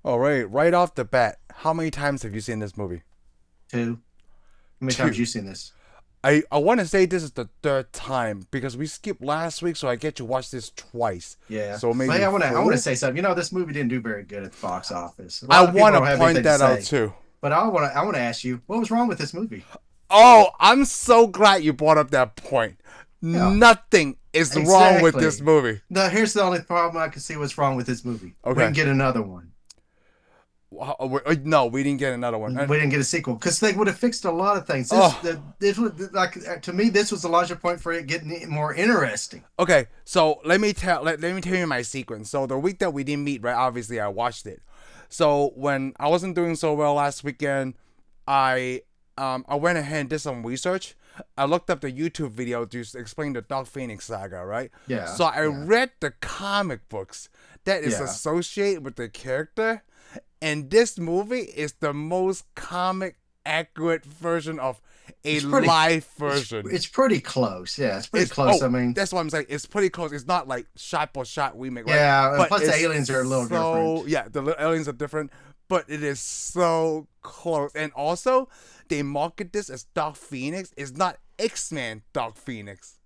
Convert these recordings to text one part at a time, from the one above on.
All right, right off the bat, how many times have you seen this movie? Two. How many times Two. you seen this? I want to say this is the third time because we skipped last week, so I get to watch this twice. Yeah. So Well, hey, maybe I want to four. say something. This movie didn't do very good at the box office. A I lot of people want to don't have point anything to that out say. too. But I want to ask you, what was wrong with this movie? Oh, I'm so glad you brought up that point. Yeah, Nothing is wrong with this exactly. movie. Here's the only problem I can see what's wrong with this movie. We Okay. didn't get another one. No, we didn't get another one. We didn't get a sequel because they would have fixed a lot of things. Oh, This was like to me, this was the larger point for it getting more interesting. okay. So let me tell you my sequence. So the week that we didn't meet, right? Obviously, I watched it. So when I wasn't doing so well last weekend, I went ahead and did some research. I looked up the YouTube video to explain the Dark Phoenix saga, right? Yeah, So I yeah, read the comic books that is yeah. associated with the character, and this movie is the most comic accurate version of a It's pretty. live It's version. it's pretty close. Yeah, it's pretty It's close. I mean, that's what I'm saying. It's pretty close. It's not like shot for shot remake, right? yeah, and But plus the it's aliens are a little different. so yeah, the aliens are different, but it is so close. And also, they market this as Dark Phoenix. It's not X-Men Dark Phoenix.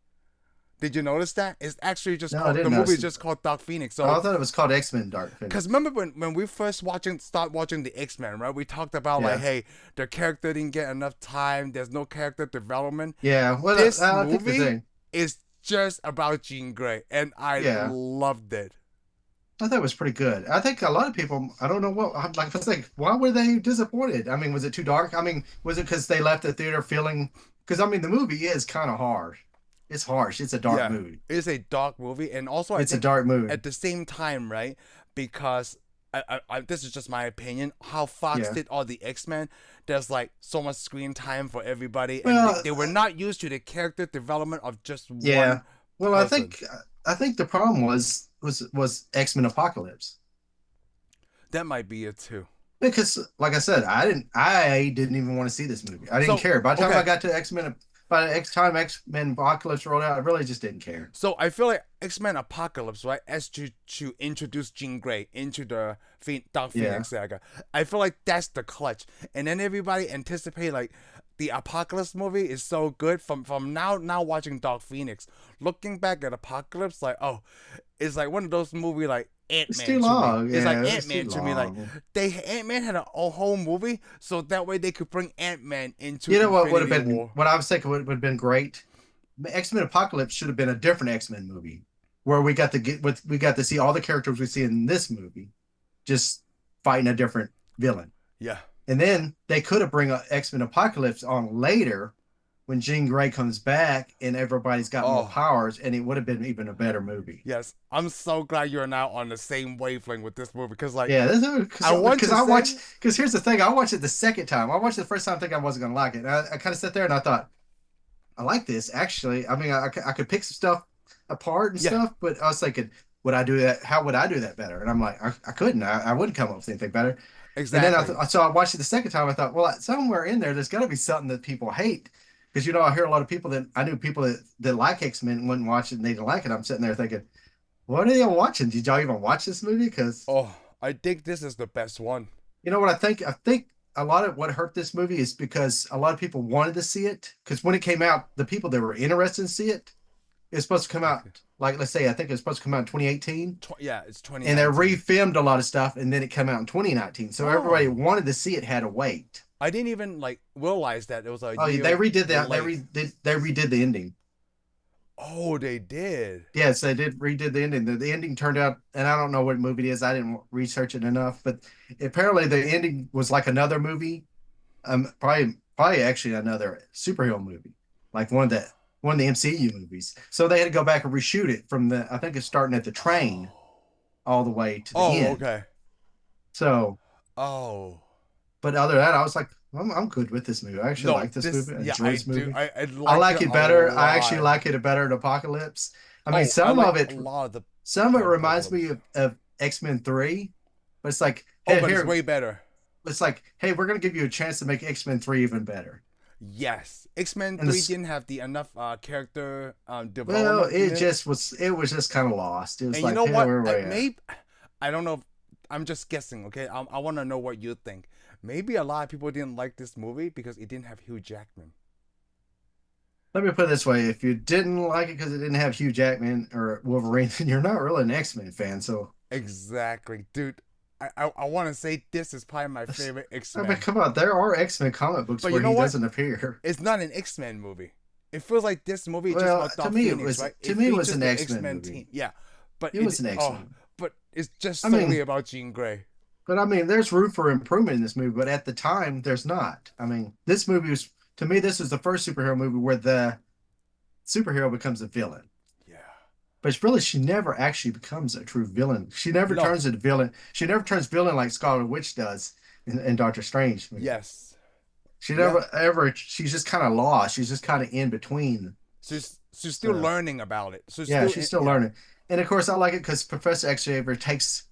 Did you notice that? It's actually just No, I called the didn't movie notice is it. just called Dark Phoenix. I So thought it was called X-Men Dark because Phoenix. remember when we first start watching the X-Men, right? We talked about like, Yeah, hey, the character didn't get enough time. There's no character development. yeah. Well, This I think the movie thing. is just about Jean Grey, and I Yeah, loved it. I thought it was pretty good. I think a lot of people. I don't know what. I'm like, it's like, why were they disappointed? I mean, was it too dark? I mean, was it because they left the theater feeling? Because I mean, the movie is kind of harsh. It's harsh. It's a dark Yeah, movie. it's a dark movie, and also I It's a think dark movie. at the same time, right? Because this is just my opinion. How Fox Yeah. did all the X Men, there's like so much screen time for everybody, and Well, they were not used to the character development of just yeah. one Well, I person. think I think the problem was X-Men Apocalypse. That might be it too. Because, like I said, I didn't even want to see this movie. I didn't So care. By the time I okay, got to X-Men, by the time X-Men Apocalypse rolled out, I really just didn't care. so I feel like X Men Apocalypse, right, as to introduce Jean Grey into the Dark Yeah. Phoenix saga. I feel like that's the clutch, and then everybody anticipate like the Apocalypse movie is so good. From now watching Dark Phoenix, looking back at Apocalypse, like oh, it's like one of those movies like Ant It's Man too to me. long. It's like Yeah, Ant it's too Man to me. Like long. they Ant Man had a whole movie, so that way they could bring Ant Man into You know what would have Infinity been, War. what I was thinking would have been great? X-Men Apocalypse should have been a different X-Men movie where we got to see all the characters we see in this movie just fighting a different villain. Yeah. And then they could have bring a X-Men Apocalypse on later when Jean Grey comes back and everybody's got more Oh, powers, and it would have been even a better movie. yes, I'm so glad you're now on the same wavelength with this movie because, like, Yeah, I want because to I watched say, because here's the thing, I watched it the second time. I watched it the first time thinking I wasn't gonna like it. And I kind of sat there and I thought, I like this actually. I mean, I could pick some stuff apart and yeah, stuff, but I was thinking, would I do that? How would I do that better? And I'm like, I couldn't. I wouldn't come up with anything better. And then exactly. so I watched it the second time. I thought, well, somewhere in there's got to be something that people hate. Because I hear a lot of people that I knew people that like X-Men and wouldn't watch it and they didn't like it. I'm sitting there thinking, what are y'all watching? Did y'all even watch this movie? Because Oh, I think this is the best one. you know what I think? I think a lot of what hurt this movie is because a lot of people wanted to see it. Because when it came out, the people that were interested in see it, it was supposed to come Okay. out, like, let's say, I think it was supposed to come out in 2018. Yeah, it's And they 2019. refilmed a lot of stuff and then it came out in 2019. So everybody Oh, wanted to see it had to wait. I didn't even like realize that it was a Oh, yeah, they year redid that. delayed. They redid the ending. Oh, they did. Yes, they did redid the ending. The ending turned out, and I don't know what movie it is. I didn't research it enough, but apparently the ending was like another movie. Probably actually another superhero movie, like one of the MCU movies. So they had to go back and reshoot it from the. I think it's starting at the train Oh, all the way to the oh, end. okay. So, Oh, but other than that, I was like, I'm good with this movie. I actually no, like this this, movie. I yeah, enjoy I this do. movie. I I liked it like it a better. I actually lot. like it better than Apocalypse. I mean, Oh, I like a lot of the some of it reminds me apocalypse. of X-Men 3, but it's like, Oh, hey, but it's here, way better. it's like, hey, we're gonna give you a chance to make X-Men 3 even better. Yes, X Men And 3 this, didn't have the enough character well, development in it. it was just kind of lost. It was And you like, know hey, what? where were I we at? may, I don't know. I'm just guessing, okay? I want to know what you think. Maybe a lot of people didn't like this movie because it didn't have Hugh Jackman. Let me put it this way: if you didn't like it because it didn't have Hugh Jackman or Wolverine, then you're not really an X-Men fan. So, Exactly, dude. I want to say this is probably my favorite X I mean, Men. come on, there are X-Men comic books But you where know he what? doesn't appear. It's not an X Men movie. It feels like this movie is just Well, about Dark Phoenix, right? to It me it was features an the X X-Men Men team, movie. yeah. But It was an X-Men. but it's just I solely mean, about Jean Grey. but I mean, there's room for improvement in this movie, but at the time, there's not. I mean, this movie was to me, this is the first superhero movie where the superhero becomes a villain. Yeah. But it's really, she never actually becomes a true villain. She never No. turns into villain. She never turns villain like Scarlet Witch does in Doctor Strange movie. Yes. She Yeah. never ever. She's just kind of lost. She's just kind of in between. She's still So learning about it. So yeah, still she's still yeah. learning. And of course, I like it because Professor Xavier takes.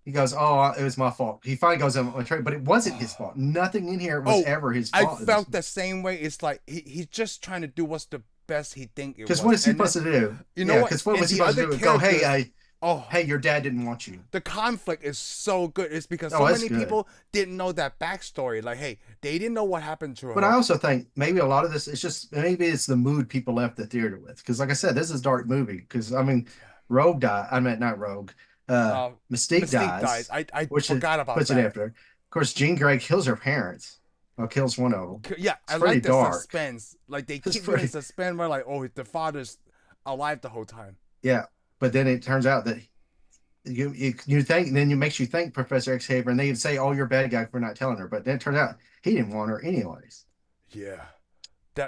He goes, "Oh, it was my fault." He finally goes on a trade, but it wasn't his fault. Nothing in here was Oh, ever his I fault in this. felt the same way. It's like he's just trying to do what's the best he think it Because what was. is he And then supposed to do? you know Yeah, what? because what And was he the supposed to other do? Go, hey, characters, oh, hey, your dad didn't want you. the conflict is so good. It's because Oh, so that's many good. people didn't know that backstory. Like, hey, they didn't know what happened to But I her. also think maybe a lot of this is just maybe it's the mood people left the theater with. Because like I said, this is a dark movie. Because I mean, Rogue died. I mean, not Rogue. Uh, Mystique Mystique dies. dies, I which it forgot about puts it that. after. Of course, Jean Grey kills her parents. Or kills one of them. Yeah, It's I pretty like the dark. suspense. Like they It's keep you in pretty, suspense. Where like, oh, the father's alive the whole time. yeah. But then it turns out that you think, and then it makes you think Professor Xavier, and they say, "Oh, you're a bad guy for not telling her." But then it turns out he didn't want her anyways. Yeah,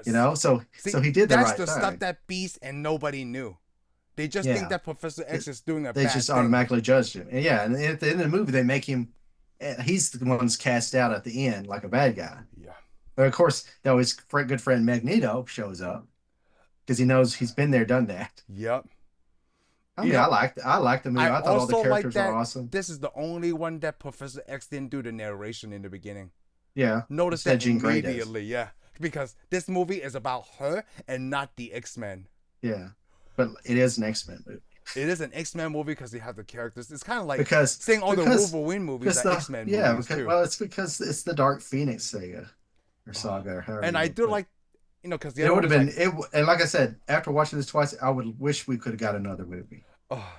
You that's know, so see, so he did the that's right the stuff thing. that Beast and nobody knew. They just think Yeah, that Professor X is doing a they bad just thing. automatically judged him. And yeah, and at the end of the movie, they make him. He's the one's cast out at the end like a bad guy. Yeah. But of course, though his good friend Magneto shows up because he knows he's been there, done that. Yep. I You mean, know, I liked the movie. I I thought all the also like characters were that awesome. this is the only one that Professor X didn't do the narration in the beginning. Yeah, Notice instead that Jean Grey does. immediately, yeah. Because this movie is about her and not the X-Men. Yeah, but it is an X-Men movie It is an X-Men movie because they have the characters. It's kind of like because saying all the because Wolverine movies because are the X-Men yeah movies because too. well it's because it's the Dark Phoenix saga or Oh. saga or however And you I want to do put it. like, because the It other would one have is been like, it, and like I said, after watching this twice, I would wish we could have got another movie. oh.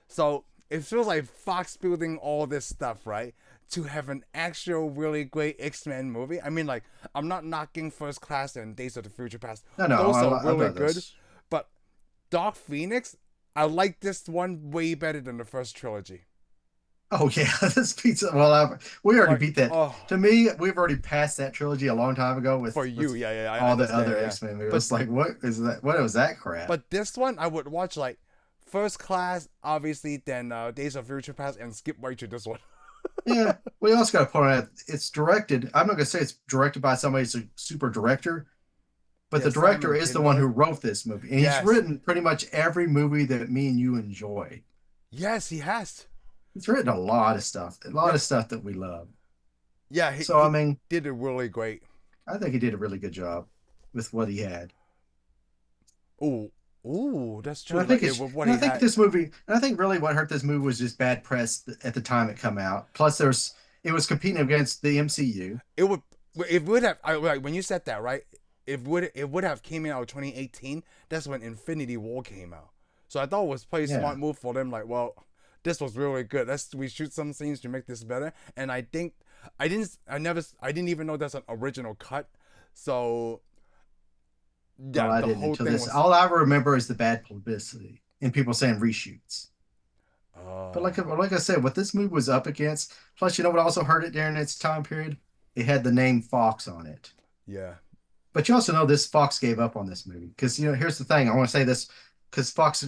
So it feels like Fox building all this stuff, right? To have an actual really great X-Men movie. I mean, like, I'm not knocking First Class and Days of the Future Past. No, no, Those are I really love good. this. But Dark Phoenix, I like this one way better than the first trilogy. Oh yeah, this pizza. Well, we already Like, beat that. oh, To me, we've already passed that trilogy a long time ago for you, with yeah, yeah, I all the understand, other yeah. X-Men movies. But It's like, what is that? What was that crap? but this one, I would watch like First Class, obviously, then Days of Future Past, and skip right to this one. Yeah, we also got to point out it's directed. I'm not gonna say it's directed by somebody who's a super director, but Yeah, the director Simon is the one Kinberg. who wrote this movie, and he's Yes, written pretty much every movie that me and you enjoy. yes, he has. He's written a lot of stuff, a lot Yep. of stuff that we love. Yeah, So I mean, did it really great. I think he did a really good job with what he had. Ooh, ooh, that's And true. Like it, with what and I he think had. this movie, and I think really what hurt this movie was just bad press at the time it come out. Plus, it was competing against the MCU. It would. It would have. Like when you said that, right? It would have came out in 2018. That's when Infinity War came out. So I thought it was pretty Yeah, smart move for them. Like, well, this was really good. We shoot some scenes to make this better. And I think I didn't even know that's an original cut. So well, yeah, I the didn't whole until thing this. was. All I remember is the bad publicity and people saying reshoots. But Uh, like I said, what this movie was up against, plus you know what also hurt it during its time period? It had the name Fox on it. yeah, But you also know this Fox gave up on this movie because you know here's the thing. I want to say this because Fox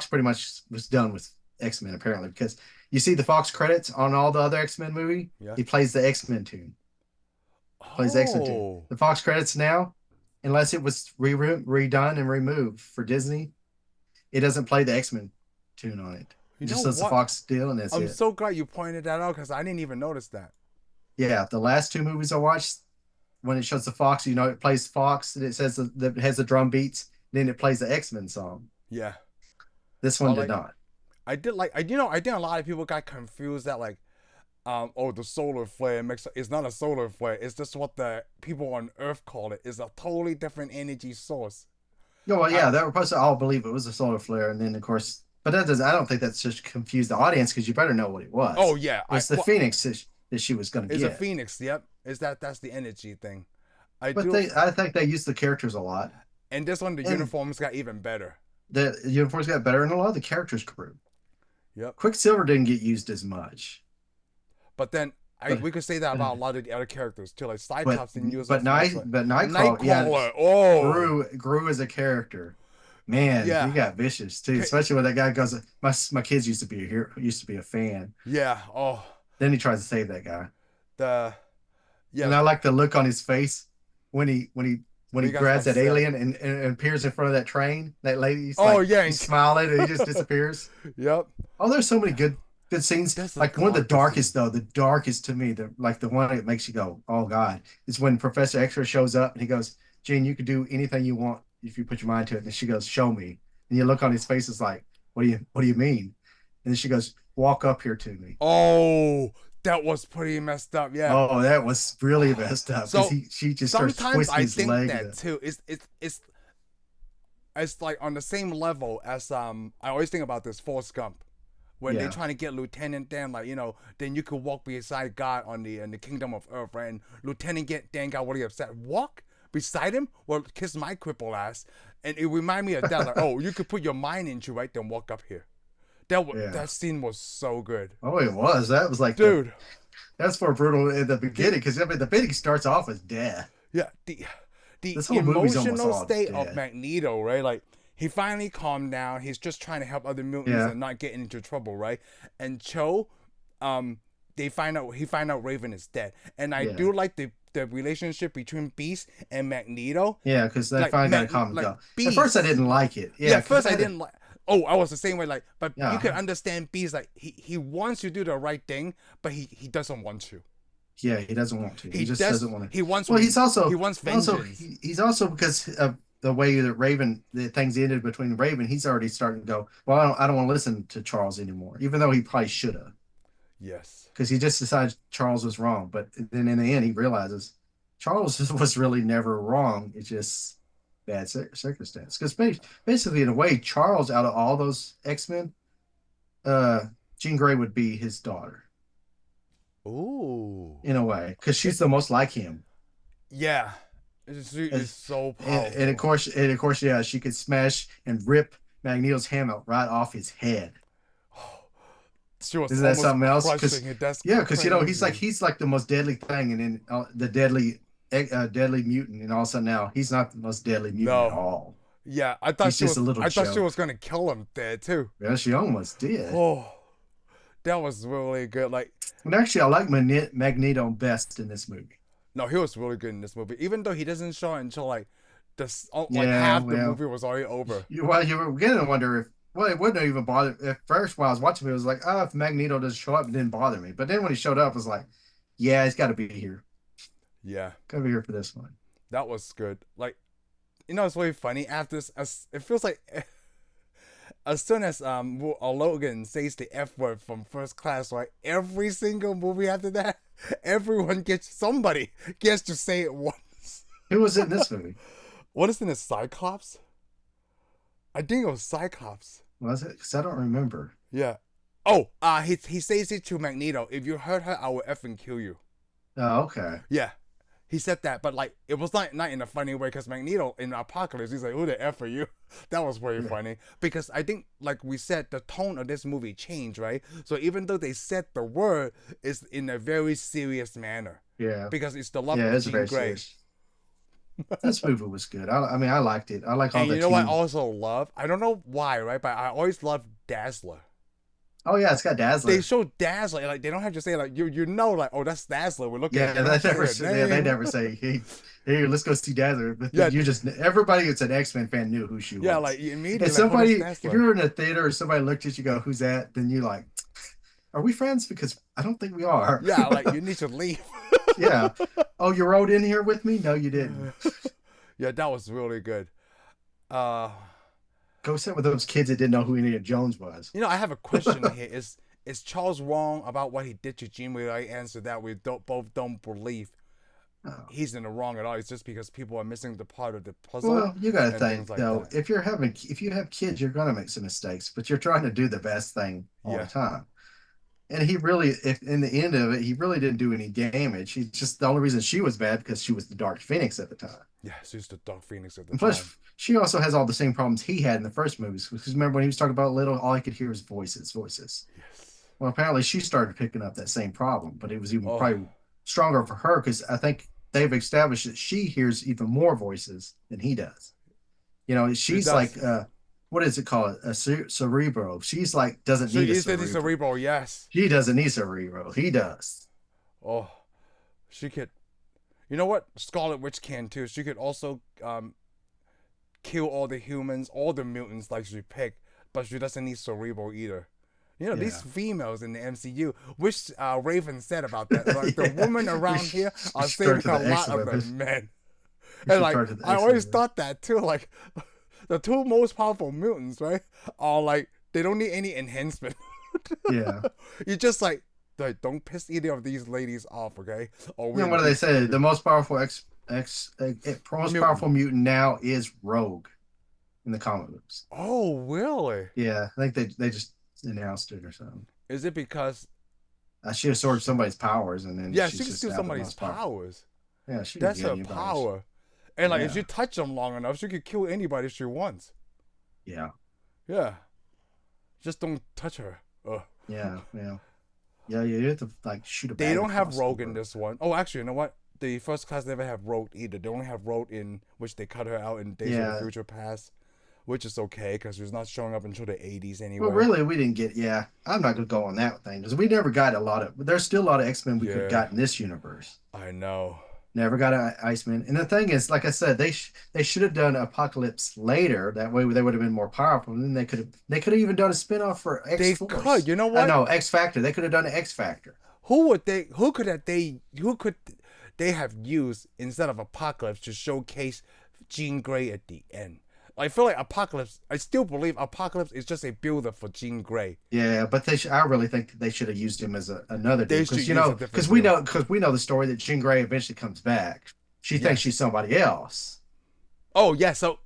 pretty much was done with X-Men apparently because you see the Fox credits on all the other X-Men movie. yeah. He plays the X-Men tune. Plays the X-Men tune. Oh, The Fox credits now, unless it was redone and removed for Disney, it doesn't play the X-Men tune on it. you It know just does the what? Fox deal and that's I'm it. so glad you pointed that out because I didn't even notice that. Yeah, the last two movies I watched, when it shows the Fox, you know, it plays Fox and it says that it has the drum beats, then it plays the X-Men song. Yeah. This one But did like not. I did like I think a lot of people got confused that like the solar flare makes it's not a solar flare. It's just what the people on Earth call it. It's a totally different energy source. No, well, I yeah, they were supposed to all believe it was a solar flare, and then of course, but that does I don't think that's just confused the audience because you better know what it oh was. yeah, It was the Phoenix that she was going to it's a get. phoenix. Yep, is that's the energy thing. I But do, I think they used the characters a lot, and this one the and uniforms got even better. the uniforms got better, and a lot of the characters grew. Yep. Quicksilver didn't get used as much, But then but we could say that about a lot of the other characters too. Like but Cyclops didn't use as much. Like Nightcrawler, yeah, Nightcrawler. Oh grew as a character. Man, he yeah, got vicious too, especially when that guy goes, my kids used to be here, used to be a fan. yeah. Oh Then he tries to save that guy. the And yeah. I like the look on his face when he We got grabs that upset. alien and appears in front of that train. That lady's Oh like yeah. he's smiling and he just disappears. Yep. Oh, there's so many good scenes. That's a Like one of the collector scene. darkest though, the darkest to me, the one that makes you go, oh God, is when Professor X-ray shows up and he goes, Jean, you can do anything you want if you put your mind to it. And she goes, show me. And you look on his face, it's like, what do you mean? And then she goes, walk up here to me. Oh, that was pretty messed up. Yeah. Oh, that was really messed up because So she just starts sometimes twisting I his think leg. that too. It's like on the same level as I always think about this Forrest Gump when they're Yeah. trying to get Lieutenant Dan, like, then you could walk beside God on the in the kingdom of Earth, right? And Lieutenant Dan got really upset. Walk beside him? Well, kiss my cripple ass. And it reminded me of that, like, oh, you could put your mind into right, then walk up here. Yeah. That scene was so good, Oh, it was. That was like dude. that's more brutal in the The, beginning because I mean the beginning starts off as death. yeah, the This whole movie's almost emotional all state of death. Magneto, right? Like he finally calmed down. He's just trying to help other mutants Yeah. and not get into trouble, right? And Cho, he find out Raven is dead, and I Yeah. do like the relationship between Beast and Magneto. Yeah, because they Like finally got to calm him like down. At first, I Beast. didn't like it. Yeah, Yeah, at because first I didn't like. Oh, I was the same way. Like, but you yeah, can understand Beast. Like, he wants to do the right thing, but he doesn't want to. yeah, he doesn't want to. He He just does. doesn't want to. He wants. Well, He wants vengeance. he's also because of the way that the things ended between Raven. He's already starting to go. Well, I don't want to listen to Charles anymore, even though he probably should have, Yes. because he just decided Charles was wrong. But then in the end, he realizes Charles was really never wrong. It's just bad circumstance. Because basically, in a way, Charles, out of all those X-Men, uh, Jean Grey would be his daughter Ooh. in a way because she's the most like him. Yeah. It's so powerful. And of course, yeah, she could smash and rip Magneto's hammer right off his head. She was Isn't that almost something else? crushing it. That's Yeah, because crazy. he's like the most deadly thing, and then the deadly mutant, and all of a sudden now he's not the most deadly mutant at No. all. Yeah, He's just a little I thought she joke. was gonna kill him there too. Yeah, she almost did. Oh, that was really good. Like, And actually, I like Magneto best in this movie. no, he was really good in this movie. Even though he doesn't show it until like like Yeah, half the well, movie was already over. you were beginning to wonder if well, it wouldn't even bother at first while I was watching it. It was like, oh, if Magneto doesn't show up, it didn't bother me. But then when he showed up, it was like, yeah, he's got to be here. Yeah, Got to be here for this one. that was good. Like, it's really funny after this. It feels like as soon as Logan says the F word from First Class, right? Every single movie after that, somebody gets to say it once. Who was in this movie? What is in a Cyclops? I think it was Cyclops. Was it? Because I don't remember. Yeah. Oh, he says it to Magneto. If you hurt her, I will effing kill you. Oh, okay. Yeah. He said that, but like it was not in a funny way because Magneto in Apocalypse, he's like, "Who the F are you?" That was very funny because I think, like we said, the tone of this movie changed, right? So even though they said the word, it's in a very serious manner Yeah. because it's the love Yeah, of it's Jean very Grey. serious. This movie was good. I mean, I liked it. I like all And the you know what I team. also love? I don't know why, right? But I always loved Dazzler. Oh yeah, it's got They Dazzler. show Dazzler, like they don't have to say like like, oh, that's Dazzler. We're looking Yeah, at. They don't have to say her they name. never say, hey, let's go see Dazzler. But Yeah, you just everybody that's an X-Men fan knew who she yeah, was. like immediately, If like, oh, that's if Dazzler. you were in a theater or somebody looked at you, go, "Who's that?" Then you like, "Are we friends?" Because I don't think we are. Yeah, like you need to leave. Yeah. Oh, you rode in here with me? No, you didn't. Yeah, that was really good. Uh, Go sit with those kids that didn't know who Indiana Jones was. I have a question here. is Charles wrong about what he did to Jean? We like answer that we both don't believe Oh. he's in the wrong at all. It's just because people are missing the part of the puzzle Well, you got to and things think like though, that. if you have kids, you're gonna make some mistakes, but you're trying to do the best thing all the Yeah. time. And he really, if in the end of it, he really didn't do any damage. He just the only reason she was bad because she was the Dark Phoenix at the time. Yeah, she's the Dark Phoenix at the And time. plus, she also has all the same problems he had in the first movies. Because remember when he was talking about little, all he could hear was voices, voices. Yes. Well, apparently she started picking up that same problem, but it was even Oh, probably stronger for her because I think they've established that she hears even more voices than he does. You know, she she's like, does. what is it called? A cerebro. She's like, doesn't She need a is the cerebro. cerebral, yes. She doesn't need cerebro. He does. Oh, she could. You know what? Scarlet Witch can too. She could also kill all the humans, all the mutants like she picked, but she doesn't need cerebral either. You know, these Yeah. females in the MCU, which Raven said about that. Like, the Yeah. women around here We are should turn saving to a the lot of the X-Men. men. We And should like, turn to the I always X-Men. thought that too. Like, the two most powerful mutants, right, are like, they don't need any enhancement. Yeah. You just like, don't piss either of these ladies off, okay? Or You we're know, in what do they deep say? trouble. The most powerful most Mutant. powerful mutant now is Rogue in the comic books. Oh, really? Yeah, I think they just announced it or something. Is it because She absorbed somebody's powers, and then yeah, she she's can just steal now the somebody's most powerful. powers. Yeah, she can That's get her anybody's. power. And like if Yeah, you touch them long enough, she could kill anybody she wants. yeah, Yeah. Just don't touch her. Ugh. yeah, yeah, yeah. You have to like shoot a They bag don't have across the Rogue in room. this one. Oh, actually, you know what? The first class never have Rogue either. They only have Rogue in which they cut her out in Days of the Yeah. Future Past, which is okay because she's not showing up until the 80s Well, anyway. really, we didn't get. Yeah, I'm not gonna go on that thing because we never got a lot of. There's still a lot of X-Men we could have Yeah, got in this universe. I know. Never got an Iceman. And the thing is, like I said, they should have done Apocalypse later. That way they would have been more powerful. And then they could have even done a spinoff for X They could. Force. You know I what? know X Factor. They could have done an X Factor. Who could they have used instead of Apocalypse to showcase Jean Grey at the end? I feel like Apocalypse. I still believe Apocalypse is just a build-up for Jean Grey. Yeah, but I really think that they should have used him as another They dude should because you use a know different we dude. know the story that Jean Grey eventually comes back. She thinks she's Yes. somebody else. Oh yeah. So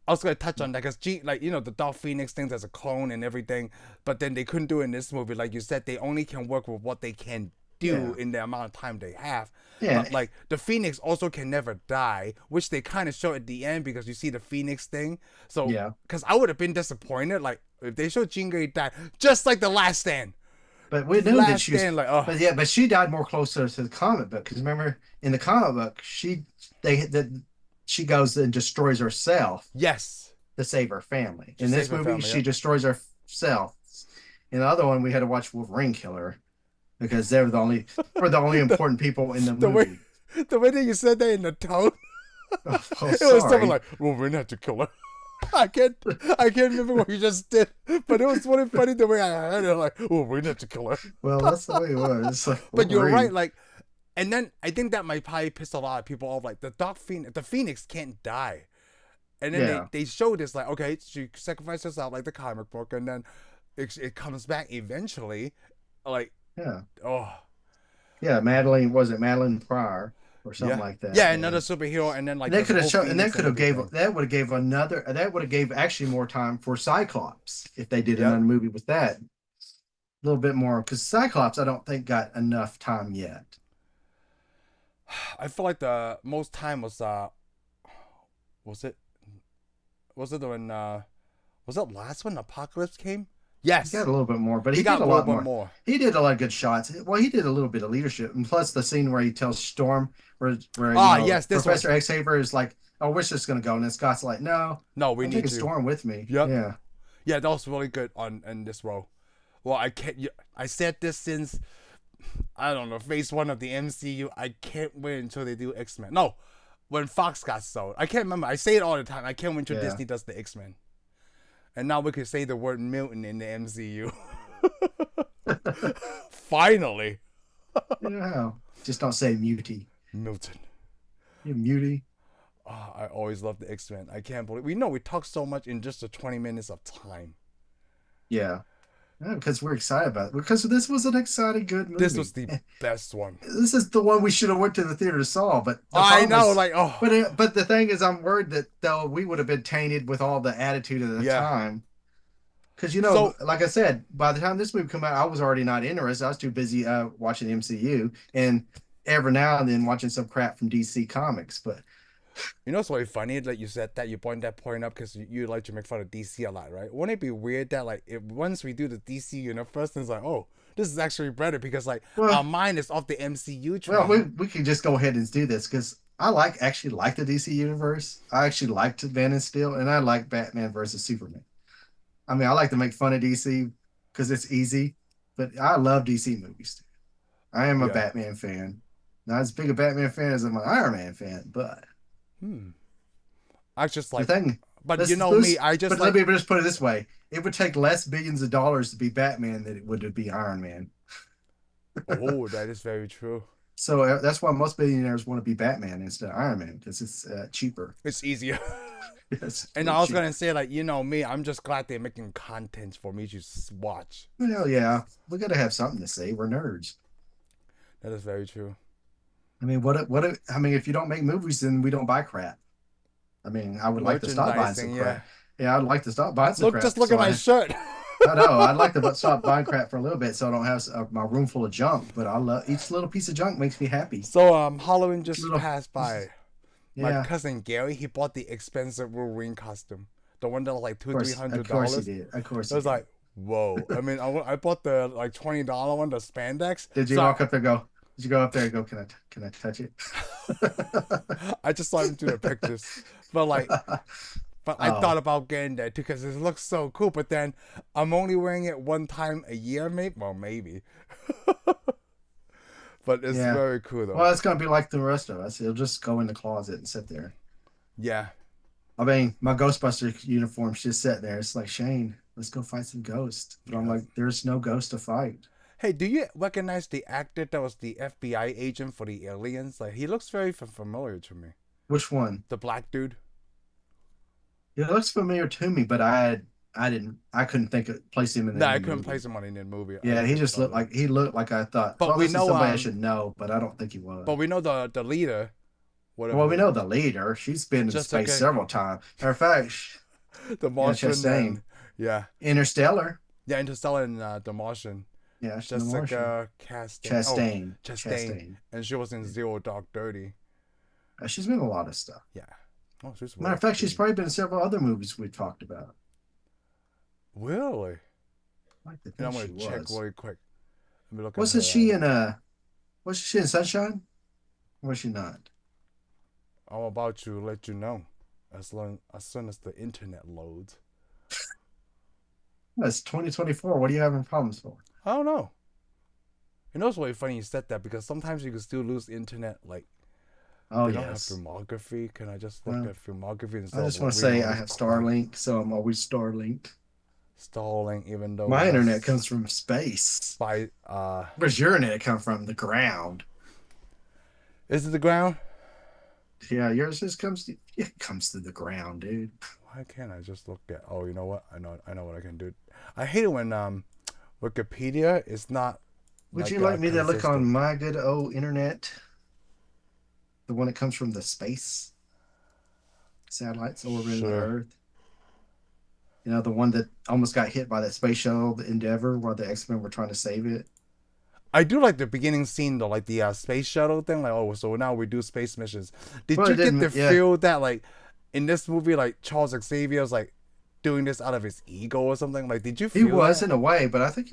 I was gonna touch on that because like the Dark Phoenix things as a clone and everything, but then they couldn't do it in this movie. Like you said, they only can work with what they can do Yeah, in the amount of time they have. yeah, But like the Phoenix also can never die, which they kind of show at the end because you see the Phoenix thing. So yeah. because I would have been disappointed, like if they showed Jean Grey die, just like the Last Stand. But we knew that Last she was. Stand, like oh But she died more closer to the comic book because remember in the comic book she goes and destroys herself yes, to save her family. to In save this her movie, family. she Yep. destroys herself. In the other one, we had to watch Wolverine kill her because they were the only the important people in the the way movie. the way that you said that in the tone, Oh, it was something sorry. like Wolverine had to kill her. I can't remember what you just did, but it was really funny the way I heard it. Like, oh, we need to kill her. Well, that's the way it was. It's like But you're right. Wolverine. Like, and then I think that might probably piss a lot of people off. Like, the Phoenix can't die, and then Yeah, they show this like, okay, she sacrificed herself like the comic book, and then it comes back eventually. Like, yeah, oh yeah. Madeline was it Madeline Pryor or something yeah, like that? yeah, Yeah. another superhero, and then like And they there's could have whole shown, and Phoenix and everything. that would have gave another, that would have gave actually more time for Cyclops if they did Yep. another movie with that. A little bit more because Cyclops, I don't think got enough time yet. I feel like the most time was it was it when was it last when Apocalypse came? He got Yes, a little bit more, but he he did got a a little lot bit more. more. He did a lot of good shots. Well, he did a little bit of leadership, and plus the scene where he tells Storm, where Ah, yes, this one. Professor Xavier is like, "Oh, we're just gonna go," and then Scott's like, "No, No, we I'm need taking to. Storm with me." Yep. Yeah, Yeah, that was really good on in this role. Well, I can't. I said this since I don't know phase one of the MCU. I can't wait until they do X-Men. No, when Fox got sold, I can't remember. I say it all the time. I can't wait until yeah, Disney does the X-Men. And now we can say the word mutant in the MCU. Finally, yeah. Just don't say mutie. Milton. You mutie. Oh, I always love the X-Men. I can't believe we talked so much in just the 20 minutes of time. Yeah. Yeah, because we're excited about it. Because this was an exciting, good This was movie. the best one. This is the one we should have went to the theater to saw. But the I problem know, is, like, oh, but the thing is, I'm worried that though we would have been tainted with all the attitude of the yeah. time. Because So, like I said, by the time this movie come out, I was already not interested. I was too busy watching the MCU and every now and then watching some crap from DC Comics. But you know, it's really funny that you said that you point that point up because you like to make fun of DC a lot, right? Wouldn't it be weird that like if once we do the DC universe, it's like, oh, this is actually better because like our well, mind is off the MCU well, train. we can just go ahead and do this because actually like the DC universe. I actually liked Man of Steel, and I like Batman versus Superman. I mean, I like to make fun of DC because it's easy, but I love DC movies too. I am a Yeah. Batman fan. Not as big a Batman fan as I'm an Iron Man fan, but Hmm. I just the like, thing, but you let's, know me, let's I just but let like, me just put it this way: it would take less billions of dollars to be Batman than it would to be Iron Man. oh, that is very true. So that's why most billionaires want to be Batman instead of Iron Man because it's cheaper. It's easier. It's And way I was gonna cheaper. say like, you know me, I'm just glad they're making content for me to watch. Well, yeah, we got to have something to say. We're nerds. That is very true. I mean, I mean, if you don't make movies, then we don't buy crap. I mean, I would like to stop buying some Merchandising, yeah. crap. Yeah, I'd like to stop buying some Look, just crap. look at my shirt. I know I'd like to stop buying crap for a little bit so I don't have my room full of junk. But I love each little piece of junk makes me happy. So Halloween Each just little, passed by. My yeah, cousin Gary, he bought the expensive Wolverine costume, the one that was like two, three of hundred course he dollars. did. Of course I he was did. like, whoa. I mean, I bought the like $20 one, the spandex. Did you So walk up there and go? Did you go up there and go? Can I touch it? I just saw him through the pictures, but like, but I Oh thought about getting that too because it looks so cool. But then I'm only wearing it one time a year, maybe. Well, maybe. But it's yeah. very cool though. Well, it's gonna be like the rest of us. It'll just go in the closet and sit there. Yeah. I mean, my Ghostbuster uniform's just sitting there. It's like Shane, let's go fight some ghosts. But I'm Yeah. like, there's no ghost to fight. Hey, do you recognize the actor that was the FBI agent for the aliens? Like, he looks very familiar to me. Which one? The black dude. It looks familiar to me, but I couldn't place him in No, any I couldn't movie. place him on in the movie. I Yeah, don't he think just so. looked like I thought. But Well, we this is know somebody I should know, but I don't think he was. but we know the leader, whatever Well, we his know the leader. She's been in space Jessica, several times. Matter of fact, the yeah, Martian, Chastain, and yeah, Interstellar. yeah, Interstellar and the Martian. Yeah, she's the Martian. Jessica Chastain. Oh, Chastain. Chastain, Chastain. and she was in Zero Dark 30. She's been in a lot of stuff. Yeah. Oh, she's Matter really of fact, she's pretty. probably been in several other movies we talked about. Really? I like to And I'm think gonna she check was. really quick. Let me look at Wasn't her. she in wasn't she in Sunshine? Or was she not? I'm about to let you know as soon as the internet loads. That's 2024. What are you having problems for? I don't know. You know, it's really funny you said that because sometimes you can still lose internet. Like Oh they don't have yes. filmography. Can I just look Well, at filmography I instead of just want to reading say all I this have crap? Starlink, so I'm always Starlinked. Stalling, even though it My internet has comes from space. by Where's your internet come from? The ground. is it the ground? Yeah, yours just it comes to the ground, dude. Why can't I just look at? Oh, you know what? I know what I can do. I hate it when Wikipedia is not Would you like like me to look on consistent. my good old internet? The one that comes from the space satellites orbiting the Sure. Earth. You know, the one that almost got hit by that space shuttle, the Endeavor, while the X-Men were trying to save it. I do like the beginning scene though, like the space shuttle thing. Like, oh, so now we do space missions. Did Well, you it get the didn't. Yeah, feel that like in this movie, like Charles Xavier was like doing this out of his ego or something? Like, did you he feel was that? in a way, but I think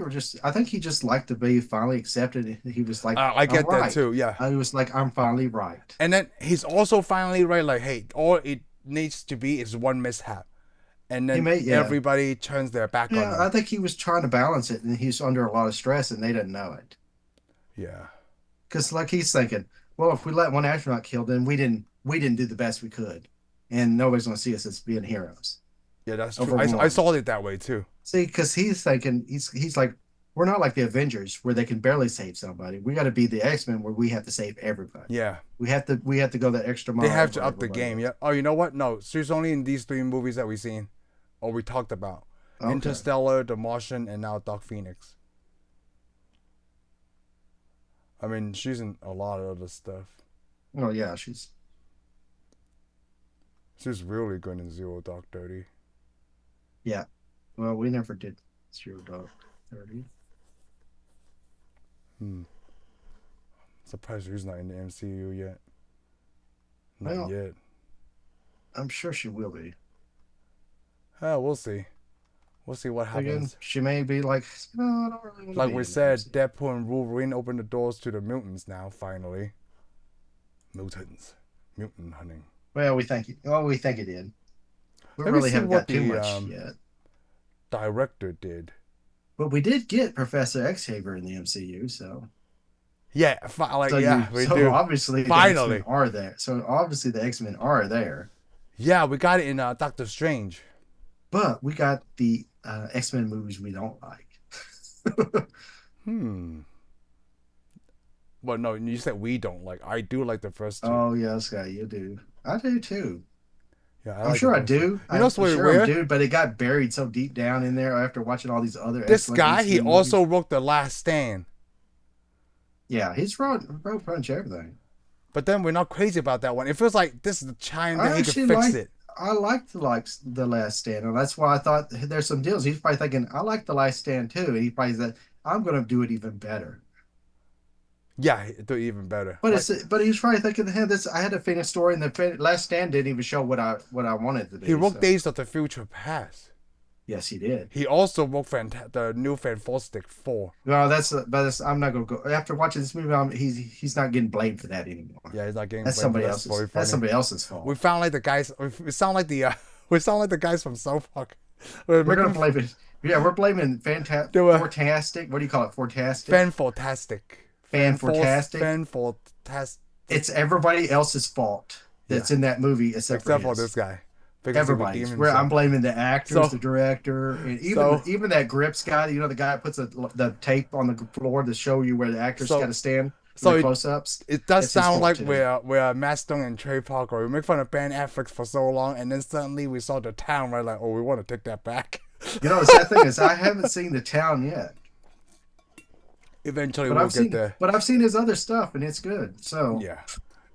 he just liked to be finally accepted. He was like, I I'm get that right. too. Yeah, I was like, I'm finally right. and then he's also finally right. Like, hey, all it needs to be is one mishap, and He then made, yeah, everybody turns their back on yeah. him. I think he was trying to balance it, and he's under a lot of stress, and they didn't know it. Yeah, Because like he's thinking, well, if we let one astronaut kill, then we didn't do the best we could, and nobody's gonna see us as being heroes yeah, that's true. over I one. saw it that way too. See, because he's thinking he's like, we're not like the Avengers where they can barely save somebody. We got to be the X-Men where we have to save everybody. Yeah, We have to go that extra they mile have to for up the everybody game. else. Yeah. Oh, you know what? No, she's only in these three movies that we've seen or we talked about. Okay. Interstellar, The Martian, and now Dark Phoenix. I mean, she's in a lot of other stuff. Oh yeah, she's She's really good in Zero Dark 30. yeah. Well, we never did Zero Dark 30. Hmm. Surprised she's not in the MCU yet. Not Well, yet. I'm sure she will be. We'll see. We'll see what Again, happens. she may be like, no, I don't really want to Like be we in the said, MC. Deadpool and Wolverine opened the doors to the mutants now, finally. Mutants. Mutant hunting. Well, we think it. Oh, we think it did. We Let me really see haven't what got too the much yet. director did. But we did get Professor Xavier in the MCU, so Yeah, we so do. obviously the X-Men Finally. are there. So obviously the X-Men are there. Yeah, we got it in Doctor Strange. But we got the X-Men movies we don't like. Hmm. Well, no, you said we don't like. I do like the first two. Oh yes, guy, you do. I do too. Yeah, I I'm like the sure I first two. do. You know I'm what's really sure I'm weird? do, but it got buried so deep down in there after watching all these other This excellent guy, he MCU also movies. wrote The Last Stand. Yeah, he's wrote pretty much everything. But then we're not crazy about that one. It feels like this is the time that I he could actually fix like it. I like the Last Stand, and that's why I thought there's some deals. He's probably thinking I like the Last Stand too, and he probably said I'm going to do it even better. Yeah, do even better. But Like but he was probably thinking, hey, this I had to finish story, and the Last Stand didn't even show what I wanted to he be. wrote So Days of the Future Past. yes, he did. He also wrote the new Fantastic Four. Well, I'm not going to go after watching this movie. He's not getting blamed for that anymore. Yeah, he's not getting That's blamed, but somebody that's else's. very That's funny. somebody else's We fault. sound like the guys. We sound like the we sound like the guys from South Park. We're We're gonna making blame it. Yeah, we're blaming they were Fantastic. What do you call it? Fantastic. fan fantastic, Fantastic. fan fantastic. It's everybody else's fault Yeah, that's in that movie except for except for his. this guy because he redeemed Everybody's. Where I'm himself. blaming the actors, So the director, and so even that grips guy. You know, the guy that puts the tape on the floor to show you where the actors got so to stand for so the close-ups. it does It's his sound fault like too. we're Matt Stone and Trey Parker. We make fun of Ben Affleck for so long, and then suddenly we saw the town. Right, like, oh, we want to take that back. You know, the sad thing is I haven't seen the town yet, Eventually, but we'll get there. I've seen his other stuff and it's good. So Yeah,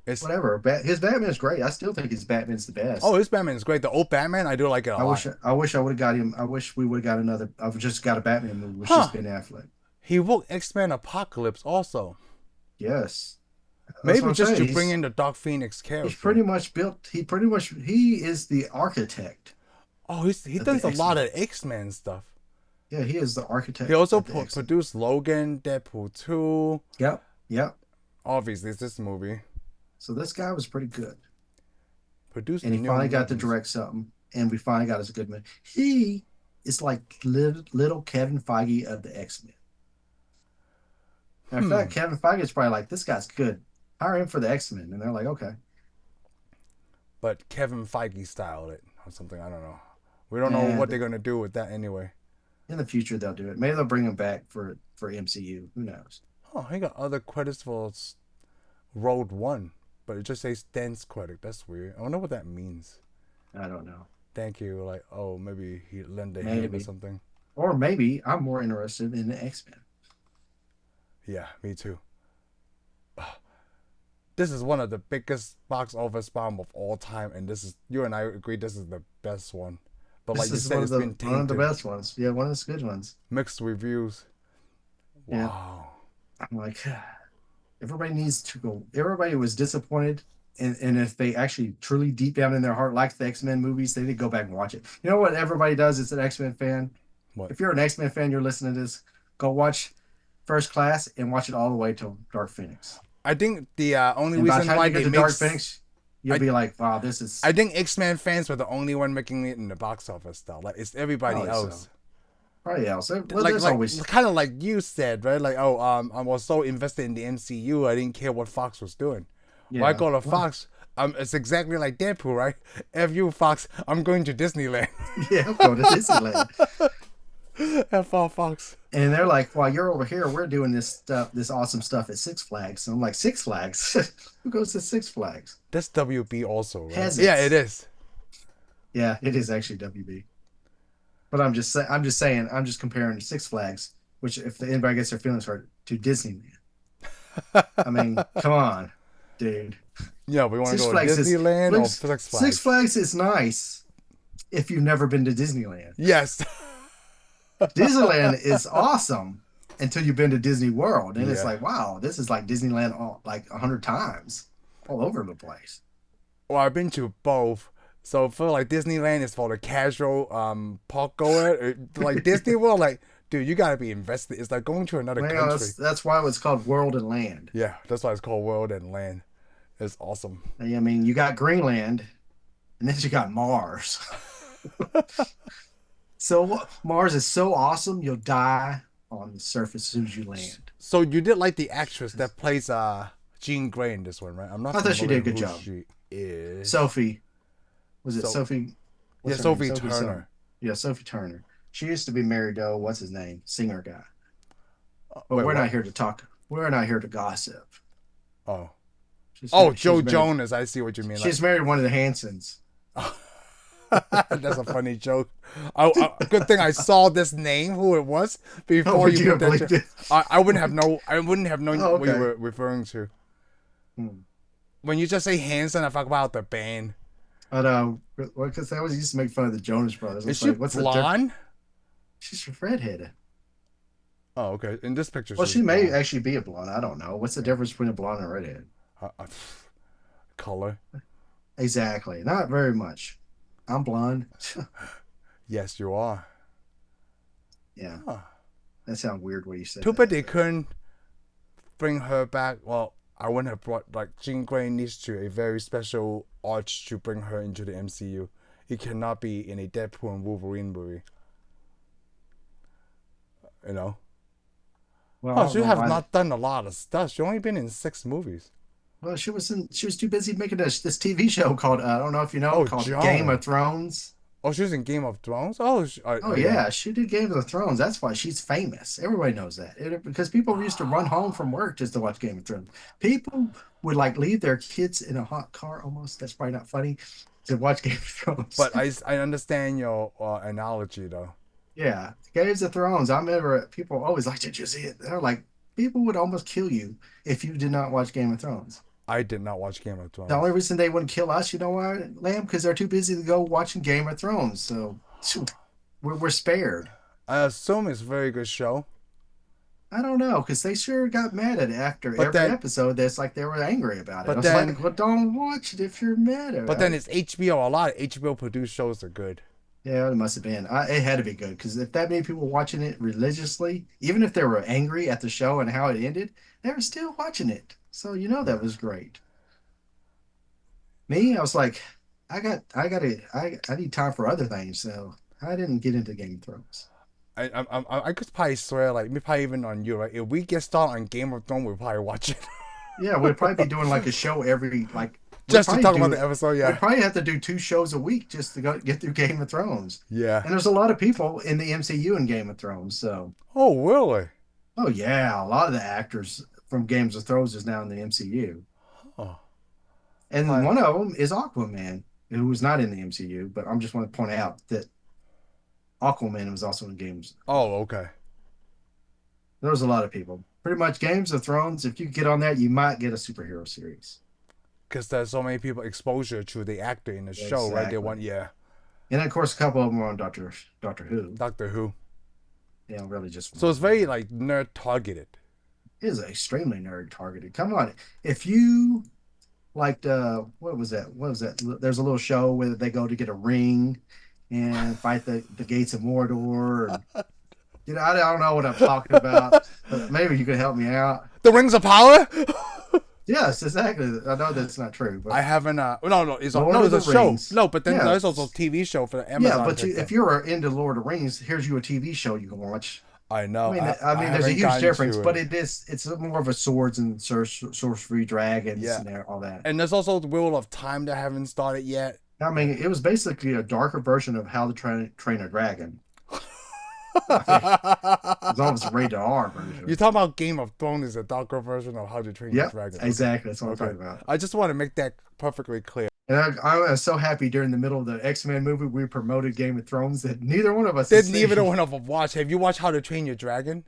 it's whatever. His Batman's great. I still think his Batman's the oh, best. his Batman is great. The old Batman, I do like it a lot. I wish I would have got him. I wish we would have got another. I've just got a Batman movie with Huh? just Ben Affleck. He wrote X-Men Apocalypse also. Yes, that's what Maybe I'm just saying. to bring in the Dark Phoenix He's character. pretty much built. He is the architect Oh, he of the does a lot X-Men. of X-Men stuff. Yeah, he is the He architect also of the X-Men. produced Logan, Deadpool 2. Yep, yep. Obviously, it's this movie. So this guy was pretty good, Produced and the he New finally got to Mutants. direct something, and we finally got us a good man. He is like little Kevin Feige of the X-Men. In Hmm. fact, Kevin Feige is probably like, this guy's good. Hire him for the X-Men, and they're like, okay. But Kevin Feige styled it or something. I don't know. We don't know what And they're gonna do with that anyway. in the future, they'll do it. Maybe they'll bring him back for MCU. Who knows? Oh, he got other credits for Road One, but it just says dance credit. That's weird. I wonder what that means. I don't know. Thank you. Like, oh, maybe he lent a hand or Maybe, something. or maybe I'm more interested in the X-Men. Yeah, me too. This is one of the biggest box office bomb of all time, and this is you and I agree this is the best one. But like This you is said, it's been one of the tainted, best ones. Yeah, one of the good ones. mixed reviews. Yeah, Wow. I'm like, everybody needs to go. Everybody was disappointed, and if they actually truly deep down in their heart like the X-Men movies, they need to go back and watch it. You know what everybody does as an X-Men fan? What? If you're an X-Men fan, you're listening to this, go watch First Class and watch it all the way till Dark Phoenix. I think the only And by the reason time why you get they to Dark mix, Phoenix, you'll I, be like, wow, this is I think X-Men fans were the only one making it in the box office though. Like it's everybody probably so. else. Probably else. Well, Like there's like always kind of like you said, right? Like oh I was so invested in the MCU, I didn't care what Fox was doing. Why yeah. go to Well, Fox? It's exactly like Deadpool, right? F you, Fox. I'm going to Disneyland. yeah, I'm going to Disneyland. F all Fox. And they're like, while you're over here, we're doing this awesome stuff at Six Flags. And I'm like, Six Flags? Who goes to Six Flags? That's WB also, right? Peasants. Yeah, it is. Yeah, it is actually WB. But I'm just comparing Six Flags, which if anybody gets their feelings hurt, to Disneyland. I mean, come on, dude. Yeah, we want to Six go to Flags is Disneyland or Six Six Flags. Flags is nice if you've never been to Disneyland. Yes. Disneyland is awesome until you've been to Disney World, and it's Yeah. like, wow, this is like Disneyland like 100 times, all over the place. Well, I've been to both. So for like Disneyland is for the casual park goer. Like Disney World, like dude, you gotta be invested. It's like going to another Well, country. that's why it's called World and Land. Yeah, that's why it's called World and Land. It's awesome. I mean, you got Greenland, and then you got Mars. So Mars is so awesome, you'll die on the surface as soon as you land. So you did like the actress that plays Jean Grey in this one, right? I'm not I thought she did familiar a good who job. she is. Sophie, was it So Sophie? yeah, What's her name? Sophie Sophie something. Turner. Yeah, Sophie Turner. She used to be married to what's his name, singer guy. But Wait, we're what? not here to talk. We're not here to gossip. Oh, She's oh, she's Joe married. Jonas. I see what you mean. She's married to one of the Hansons. That's a funny joke. Good thing I saw this name, who it was, Oh, before would you you put have that. believed it? I wouldn't have known. I wouldn't have known Oh, what you okay. were referring to. Hmm. When you just say Hanson, I thought about the band. But because they always used to make fun of the Jonas Brothers. Is It's she like, what's the difference? blonde? She's redheaded. Oh, okay. In this picture, Well, she's she may blonde. actually be a blonde. I don't know. What's the difference between a blonde and a redhead? Uh, uh, color. Exactly. Not very much. I'm blonde. Yes, you are. Yeah, Huh. that sounds weird when you said Too bad that. they But couldn't bring her back. Well, I wouldn't have brought like Jean Grey needs to a very special arch to bring her into the MCU. It cannot be in a Deadpool and Wolverine movie. You know. well, I Oh, don't she know have why. not done a lot of stuff. She only been in 6 movies. Well, she was too busy making this TV show called I don't know if you know Oh, called Game Joan. of Thrones. Oh, she was in Game of Thrones. Oh, Oh yeah. yeah, she did Game of Thrones. That's why she's famous. Everybody knows that. Because people used to run home from work just to watch Game of Thrones. People would like leave their kids in a hot car almost. That's probably not funny to watch Game of Thrones. But I understand your analogy though. Yeah, Games of Thrones. I remember people always like, did you see it? They're like, people would almost kill you if you did not watch Game of Thrones. I did not watch Game of The only Thrones. reason they wouldn't kill us, you know why, Lamb? Because they're too busy to go watching Game of Thrones. So we're spared. I assume it's a very good show. I don't know, because they sure got mad at it after But every then, episode. That's like they were angry about it. I but was then, like, well, don't watch it if you're mad but about then it. it's HBO. A lot of HBO produced shows are good. Yeah, it must have been. It had to be good because if that many people watching it religiously, even if they were angry at the show and how it ended, they were still watching it. So you know that Yeah. was great. Me, I was like, I need time for other things, so I didn't get into Game of Thrones. I could probably swear, like, me probably even on you, right? If we get started on Game of Thrones, we'll probably watch it. Yeah, we'd probably be doing like a show every like we'd Just to probably talk about do the episode, we'd yeah. probably have to do 2 shows a week just to go get through Game of Thrones. Yeah. And there's a lot of people in the MCU in Game of Thrones, so Oh, really? oh yeah, a lot of the actors from Games of Thrones is now in the MCU. Oh, And probably. one of them is Aquaman, who was not in the MCU, but I'm just want to point out that Aquaman was also in Games. Oh, okay. There was a lot of people. Pretty much Games of Thrones, if you get on that, you might get a superhero series. Because there's so many people exposure to the actor in the show, right? They Exactly. want, yeah, And of course, a couple of them are on Doctor Who. Doctor Who. You know, really just So it's one. very like nerd targeted. It is extremely nerd targeted. Come on. If you liked what was that? What was that? There's a little show where they go to get a ring and fight the gates of Mordor. And, you know, I don't know what I'm talking about, but maybe you could help me out. The Rings of Power. Yes, exactly. I know that's not true, I but haven't. No, it's Lord no, of it's the a show. Rings. No, but then Yeah, there's also a TV show for the yeah. Amazon. But if you're into Lord of the Rings, here's you a TV show you can watch. I know. I I mean, there's a haven't huge gotten difference, to but it. it's more of a swords and sorcery, dragons, Yeah, and all that. and there's also the Wheel of Time that haven't started yet. I mean, it was basically a darker version of How to Train a Dragon. I mean, it's almost a rated R You version. talk about Game of Thrones is a darker version of How to Train Your Yep, Dragon. Okay, exactly. That's what I'm okay. talking about. I just want to make that perfectly clear. And I was so happy during the middle of the X-Men movie we promoted Game of Thrones that neither one of us has Didn't even seen. one of them watch. Have you watched How to Train Your Dragon?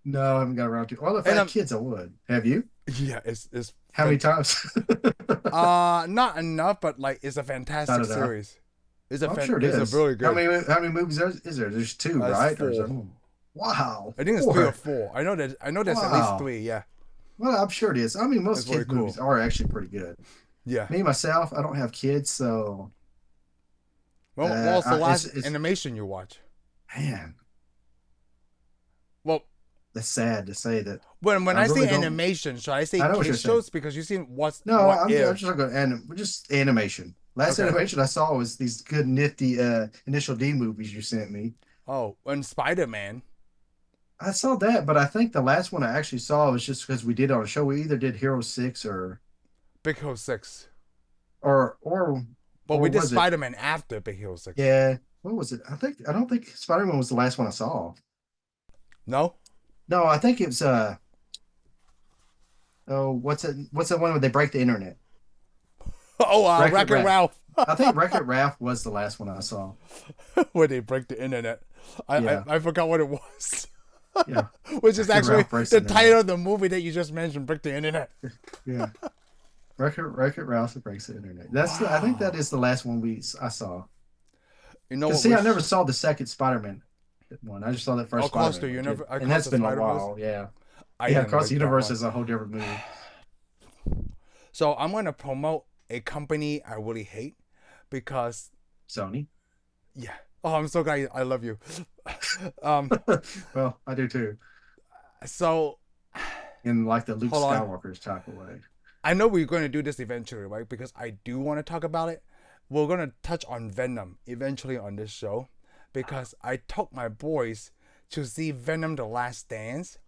No, I haven't got around to. Well, if I And had kids, I would. Have you? yeah, it's How many times? not enough, but like it's a fantastic Not enough. series. I'm sure it It's a is. really good. How many movies is there? There's two, It's right? Or is four. there more? Wow, I think it's three or four. four. I know there's at least Wow. three. Yeah, Well, I'm sure it is. I mean, it's most really kids' movies cool. are actually pretty good. Yeah. Me myself, I don't have kids, so What was the last it's animation you watch? man, Well, that's sad to say that. when I I say really don't. animation, should I say I know what you're kids saying. shows because you've seen No, what I'm if? just looking and just animation. Last Okay. animation I saw was these good nifty Initial D movies you sent me. Oh, and Spider-Man. I saw that, but I think the last one I actually saw was just because we did it on a show. We either did Hero 6 Big Hero 6. or or But or we did was it? Spider-Man after Big Hero 6. Yeah, what was it? I don't think Spider-Man was the last one I saw. No? No, I think it was oh, what's that one where they break the internet? Oh, Wreck-It Wreck-It Ralph. Ralph. I think Wreck-It Ralph was the last one I saw. Where they break the internet. Yeah, I forgot what it was. yeah. Which is Wreck-It actually Ralph breaks the the internet. title of the movie that you just mentioned, Break the Internet. Yeah. Wreck-It Ralph that breaks the internet. I think that Wow. is the last one I saw. You know Because what see, I wish never saw the second Spider-Man one. I just saw that first across the Spider-Man one, universe, and across that's the been a Spider-Verse? while. Yeah, I yeah. didn't Across the like that Universe one. is a whole different movie. So I'm gonna promote a company I really hate because Sony. yeah. Oh, I'm so glad I love you. um Well, I do too. so In like the Luke hold on. Skywalker's type of way. I know we're gonna do this eventually, right? Because I do want to talk about it. We're gonna touch on Venom eventually on this show. Because I took my boys to see Venom the Last Dance.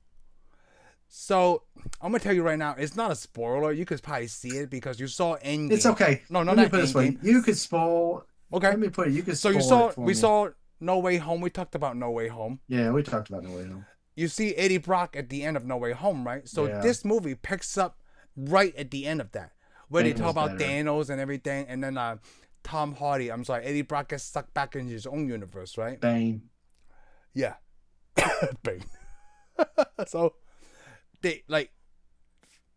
So I'm gonna tell you right now, it's not a spoiler. You could probably see it because you saw It's Endgame. okay. No, Let not me that put it this way. Endgame. You could spoil. Okay. Let me put it. You could So you spoil it saw for we me. saw No Way Home. We talked about No Way Home. Yeah, we talked about No Way Home. You see Eddie Brock at the end of No Way Home, right? So Yeah, this movie picks up right at the end of that, where they Bane talk was about better. Thanos and everything, and then Tom Hardy. I'm sorry, Eddie Brock gets sucked back into his own universe, right? Bane. Yeah, Bane. So they like.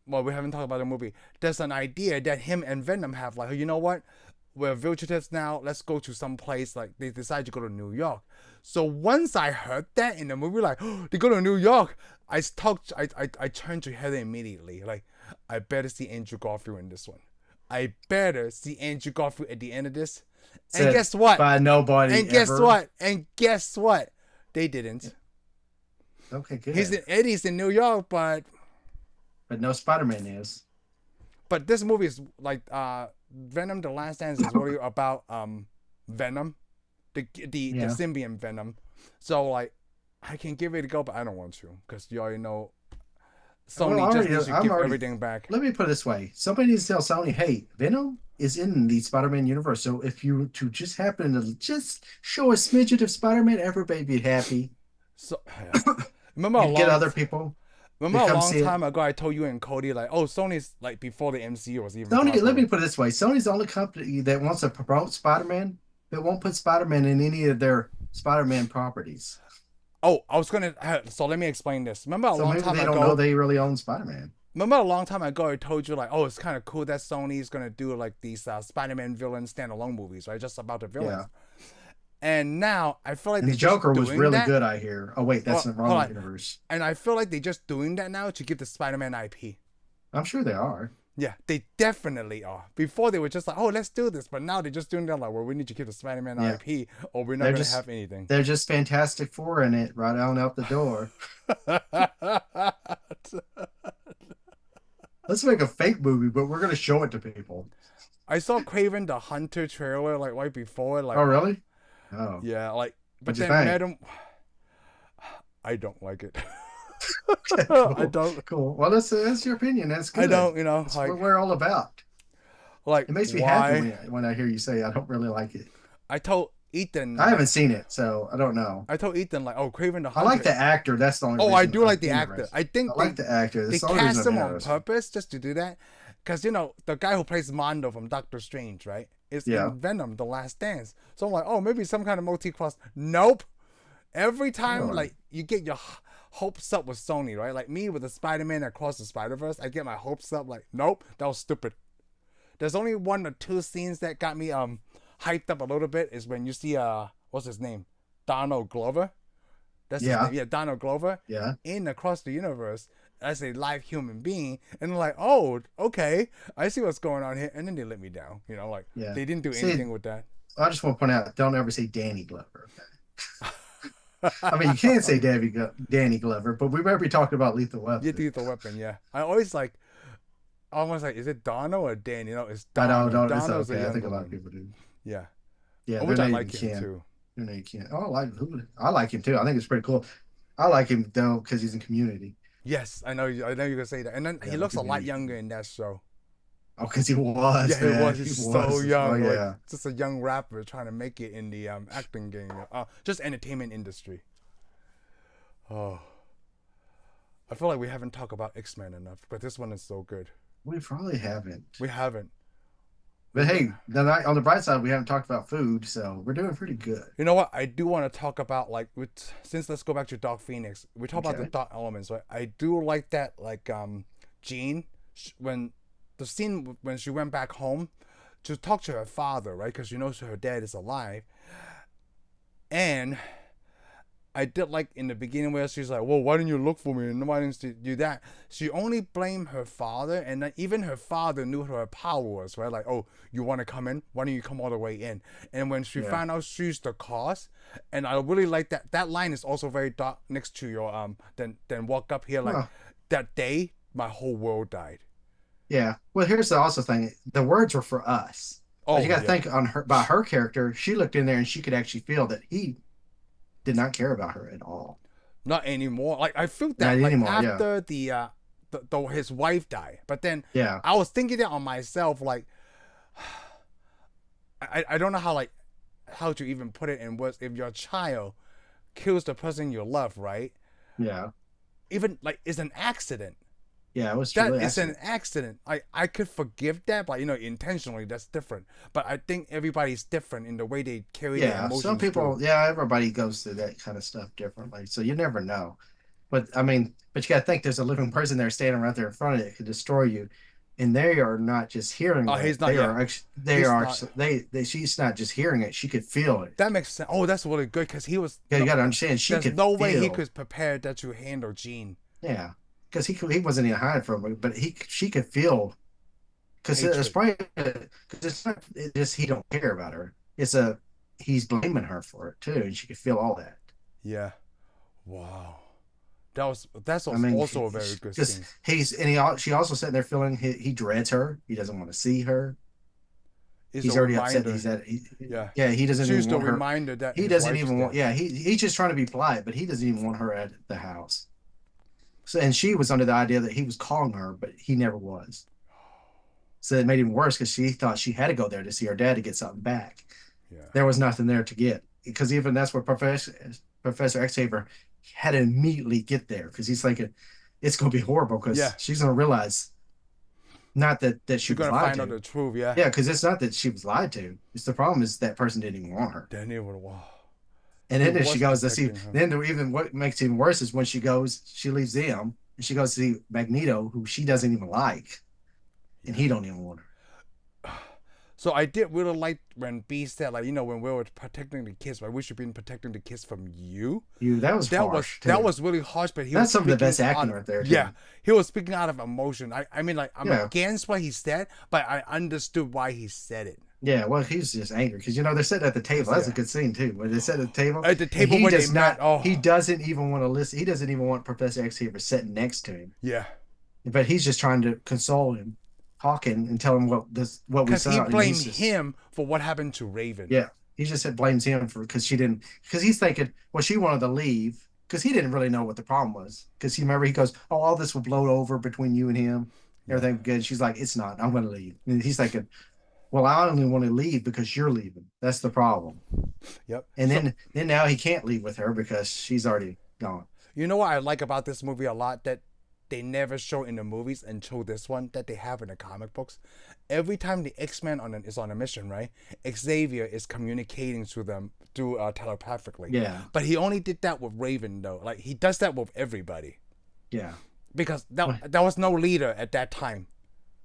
Well, we haven't talked about the movie. There's an idea that him and Venom have, like, you know what? We're fugitives now. Let's go to some place. Like they decide to go to New York. So once I heard that in the movie, like oh, they go to New York, I turned to Heather immediately. Like I better see Andrew Garfield in this one. I better see Andrew Garfield at the end of this. And Said guess what? by nobody And guess ever. what? And guess what? They didn't. Okay, good. Eddie's in New York, but No Spider-Man is. this movie is like Venom the Last Dance is really about Venom, the Yeah. symbiont Venom. So like I can give it a go, but I don't want to because you already know Sony Well, just needs to give already. everything back. Let me put it this way: somebody needs to tell Sony, "Hey, Venom is in the Spider-Man universe. So if you to just happen to just show a smidget of Spider-Man, everybody be happy. So yeah. remember a And get long other people remember to a come long see it." time ago I told you and Cody like oh Sony's like before the MCU was even Sony, let me popular. put it this way: Sony's the only company that wants to promote Spider-Man, but won't put Spider-Man in any of their Spider-Man properties. Oh, I was gonna so let me explain this. Remember a So long maybe time they don't know ago they really own Spider-Man. Remember a long time ago, I told you like, oh, it's kind of cool that Sony's gonna do like these Spider-Man villain standalone movies, right? Just about the villains. Yeah. And now I feel like And they're the Joker just was doing really that. good, I hear. Oh wait, that's Well, the hold wrong on. universe. And I feel like they're just doing that now to give the Spider-Man IP. I'm sure they are. Yeah, they definitely are. Before they were just like, oh, let's do this, but now they're just doing that like, well, we need to keep the Spider-Man Yeah. IP, or we're not They're gonna just have anything. they're just Fantastic Four in it right on out the door. Let's make a fake movie, but we're gonna show it to people. I saw Craven the Hunter trailer like right before, like Oh really? Oh. yeah, like but What'd you then think? Madam, I don't like it. Okay, I cool. don't. Cool. Well, that's your opinion. That's good. I don't. You know, That's like what we're all about. like It makes me happy why? when I hear you say I don't really like it. I told Ethan. I Like, haven't seen it, so I don't know. I told Ethan like, oh, Craven the I Hunter. like the actor. That's the only Oh, I reason do I'm like the actor. interested. I I think like the actor. they That's the only reason cast I'm him on interested. purpose just to do that, because you know the guy who plays Mondo from Doctor Strange, right, is Yeah. in Venom: The Last Dance. So I'm like, oh, maybe some kind of multi-cross. Nope. Every time, Really? like, you get your hopes up with Sony, right? Like me with the Spider-Man Across the Spider-Verse, I get my hopes up. Like, nope, that was stupid. There's only one or two scenes that got me hyped up a little bit. Is when you see what's his name, Donald Glover. That's his Yeah. name. Yeah, Donald Glover Yeah. in Across the Universe as a live human being, and I'm like, oh, okay, I see what's going on here. And then they let me down. You know, like Yeah. they didn't do See, anything with that. I just want to point out, don't ever say Danny Glover. I mean, you can't say Danny Glover, but we better be talking about Lethal You Weapon. do the weapon, yeah. I always like, almost like, is it Dono or Dan? You know, it's I don't, Dono. don't. It's Dono's the okay. I think younger a lot of one. people do. Yeah, Yeah, which their I name like you him can't. too. Their name you can't. Oh, I like who? I like him too. I think it's pretty cool. I like him though because he's in Community. Yes, I know. I know you're gonna say that. And then he Yeah, looks a lot Community. younger in that show. Oh, because he was, Yeah, he man. was. He He's so was. Oh young, like yeah. just a young rapper trying to make it in the acting game, just entertainment industry. Oh, I feel like we haven't talked about X-Men enough, but this one is so good. We probably haven't. We haven't. But hey, on the bright side, we haven't talked about food, so we're doing pretty good. You know what? I do want to talk about like since let's go back to Dark Phoenix. We talk about the Okay. dark elements, right? I do like that, like Jean when the scene when she went back home to talk to her father, right? Because she knows her dad is alive, and I did like in the beginning where she's like, "Well, why didn't you look for me? And why didn't you do that?" She only blamed her father, and then even her father knew what her power was, right? Like, "Oh, you want to come in? Why don't you come all the way in?" And when she Yeah. found out she's the cause, and I really like that. That line is also very dark next to your Then walk up here like Well, that day, my whole world died. yeah. Well, here's the also thing. The words were for us. But you Oh got to yeah, think on her by her character. She looked in there and she could actually feel that he did not care about her at all. not anymore. Like I felt Not that like anymore. Yeah. after the his wife died, but then Yeah. I was thinking that on myself like. I don't know how to even put it in words. If your child kills the person you love, right? Yeah. Even like it's an accident. Yeah. It was That really is an accident. accident. I could forgive that, but you know, intentionally that's different. But I think everybody's different in the way they carry their Yeah. Some emotions through. people, yeah, everybody goes through that kind of stuff differently. So you never know. But I mean, but you got to think there's a living person there standing right there in front of it that could destroy you. And they are not just hearing Oh, that. he's not. Yeah, They he's are, not. she's not just hearing it. She could feel it. That makes sense. Oh, that's really good because he was. Yeah, you No, got to understand, she there's could no way he feel. could prepare that to handle Gene Yeah. Because he wasn't even hiding from her, but she could feel. Because it's hatred. probably, because it's not it's just he don't care about her. It's a, he's blaming her for it too. And she could feel all that. Yeah. Wow. That's I mean, also a very good because scene. she also sitting there feeling he dreads her. He doesn't want to see her. It's He's a already upset. reminder. Yeah. Yeah, he doesn't She's even the want her. reminder that He his doesn't wife's even want. dead. Yeah, he's just trying to be polite, but he doesn't even want her at the house. So, and she was under the idea that he was calling her, but he never was. So it made him worse because she thought she had to go there to see her dad to get something back. Yeah. There was nothing there to get because even that's where Professor Xavier had to immediately get there because he's thinking it's going to be horrible because Yeah. she's going to realize not that she She's was gonna lied find out to. the truth, yeah. Yeah, because it's not that she was lied to. It's the problem is that person didn't even want her. Then it would wow. And He then she was goes to see. protecting her. Then even what makes it even worse is when she leaves them and she goes to see Magneto, who she doesn't even like, and Yeah. he don't even want her. So I did really like when B said, like, you know, when we were protecting the kids, like we should be protecting the kids from you. That was harsh too. That was really harsh, but he That's was some of the speaking best acting out right there, too. Yeah, he was speaking out of emotion. I mean, like I'm Yeah. against what he said, but I understood why he said it. Yeah, well, he's just angry because they're sitting at the table. That's a Yeah. good scene too, when they sit at the table. At the And table he where they does met. not. Oh, He doesn't even want to listen. He doesn't even want Professor Xavier sitting next to him. yeah. But he's just trying to console him, talking and tell him what we Because he saw. And blamed he's just, him for what happened to Raven. yeah, he just said blames him for because she didn't because he's thinking well she wanted to leave because he didn't really know what the problem was because he remember he goes oh all this will blow over between you and him everything good. She's like it's not. I'm going to leave. And he's thinking well I only want to leave because you're leaving. That's the problem. Yep. And So, then now he can't leave with her because she's already gone. you know what I like about this movie a lot? That they never show in the movies until this one that they have in the comic books. Every time the X-Men is on a mission, right? Xavier is communicating to them through telepathically. Yeah. But he only did that with Raven though. Like he does that with everybody. Yeah. Because that was no leader at that time.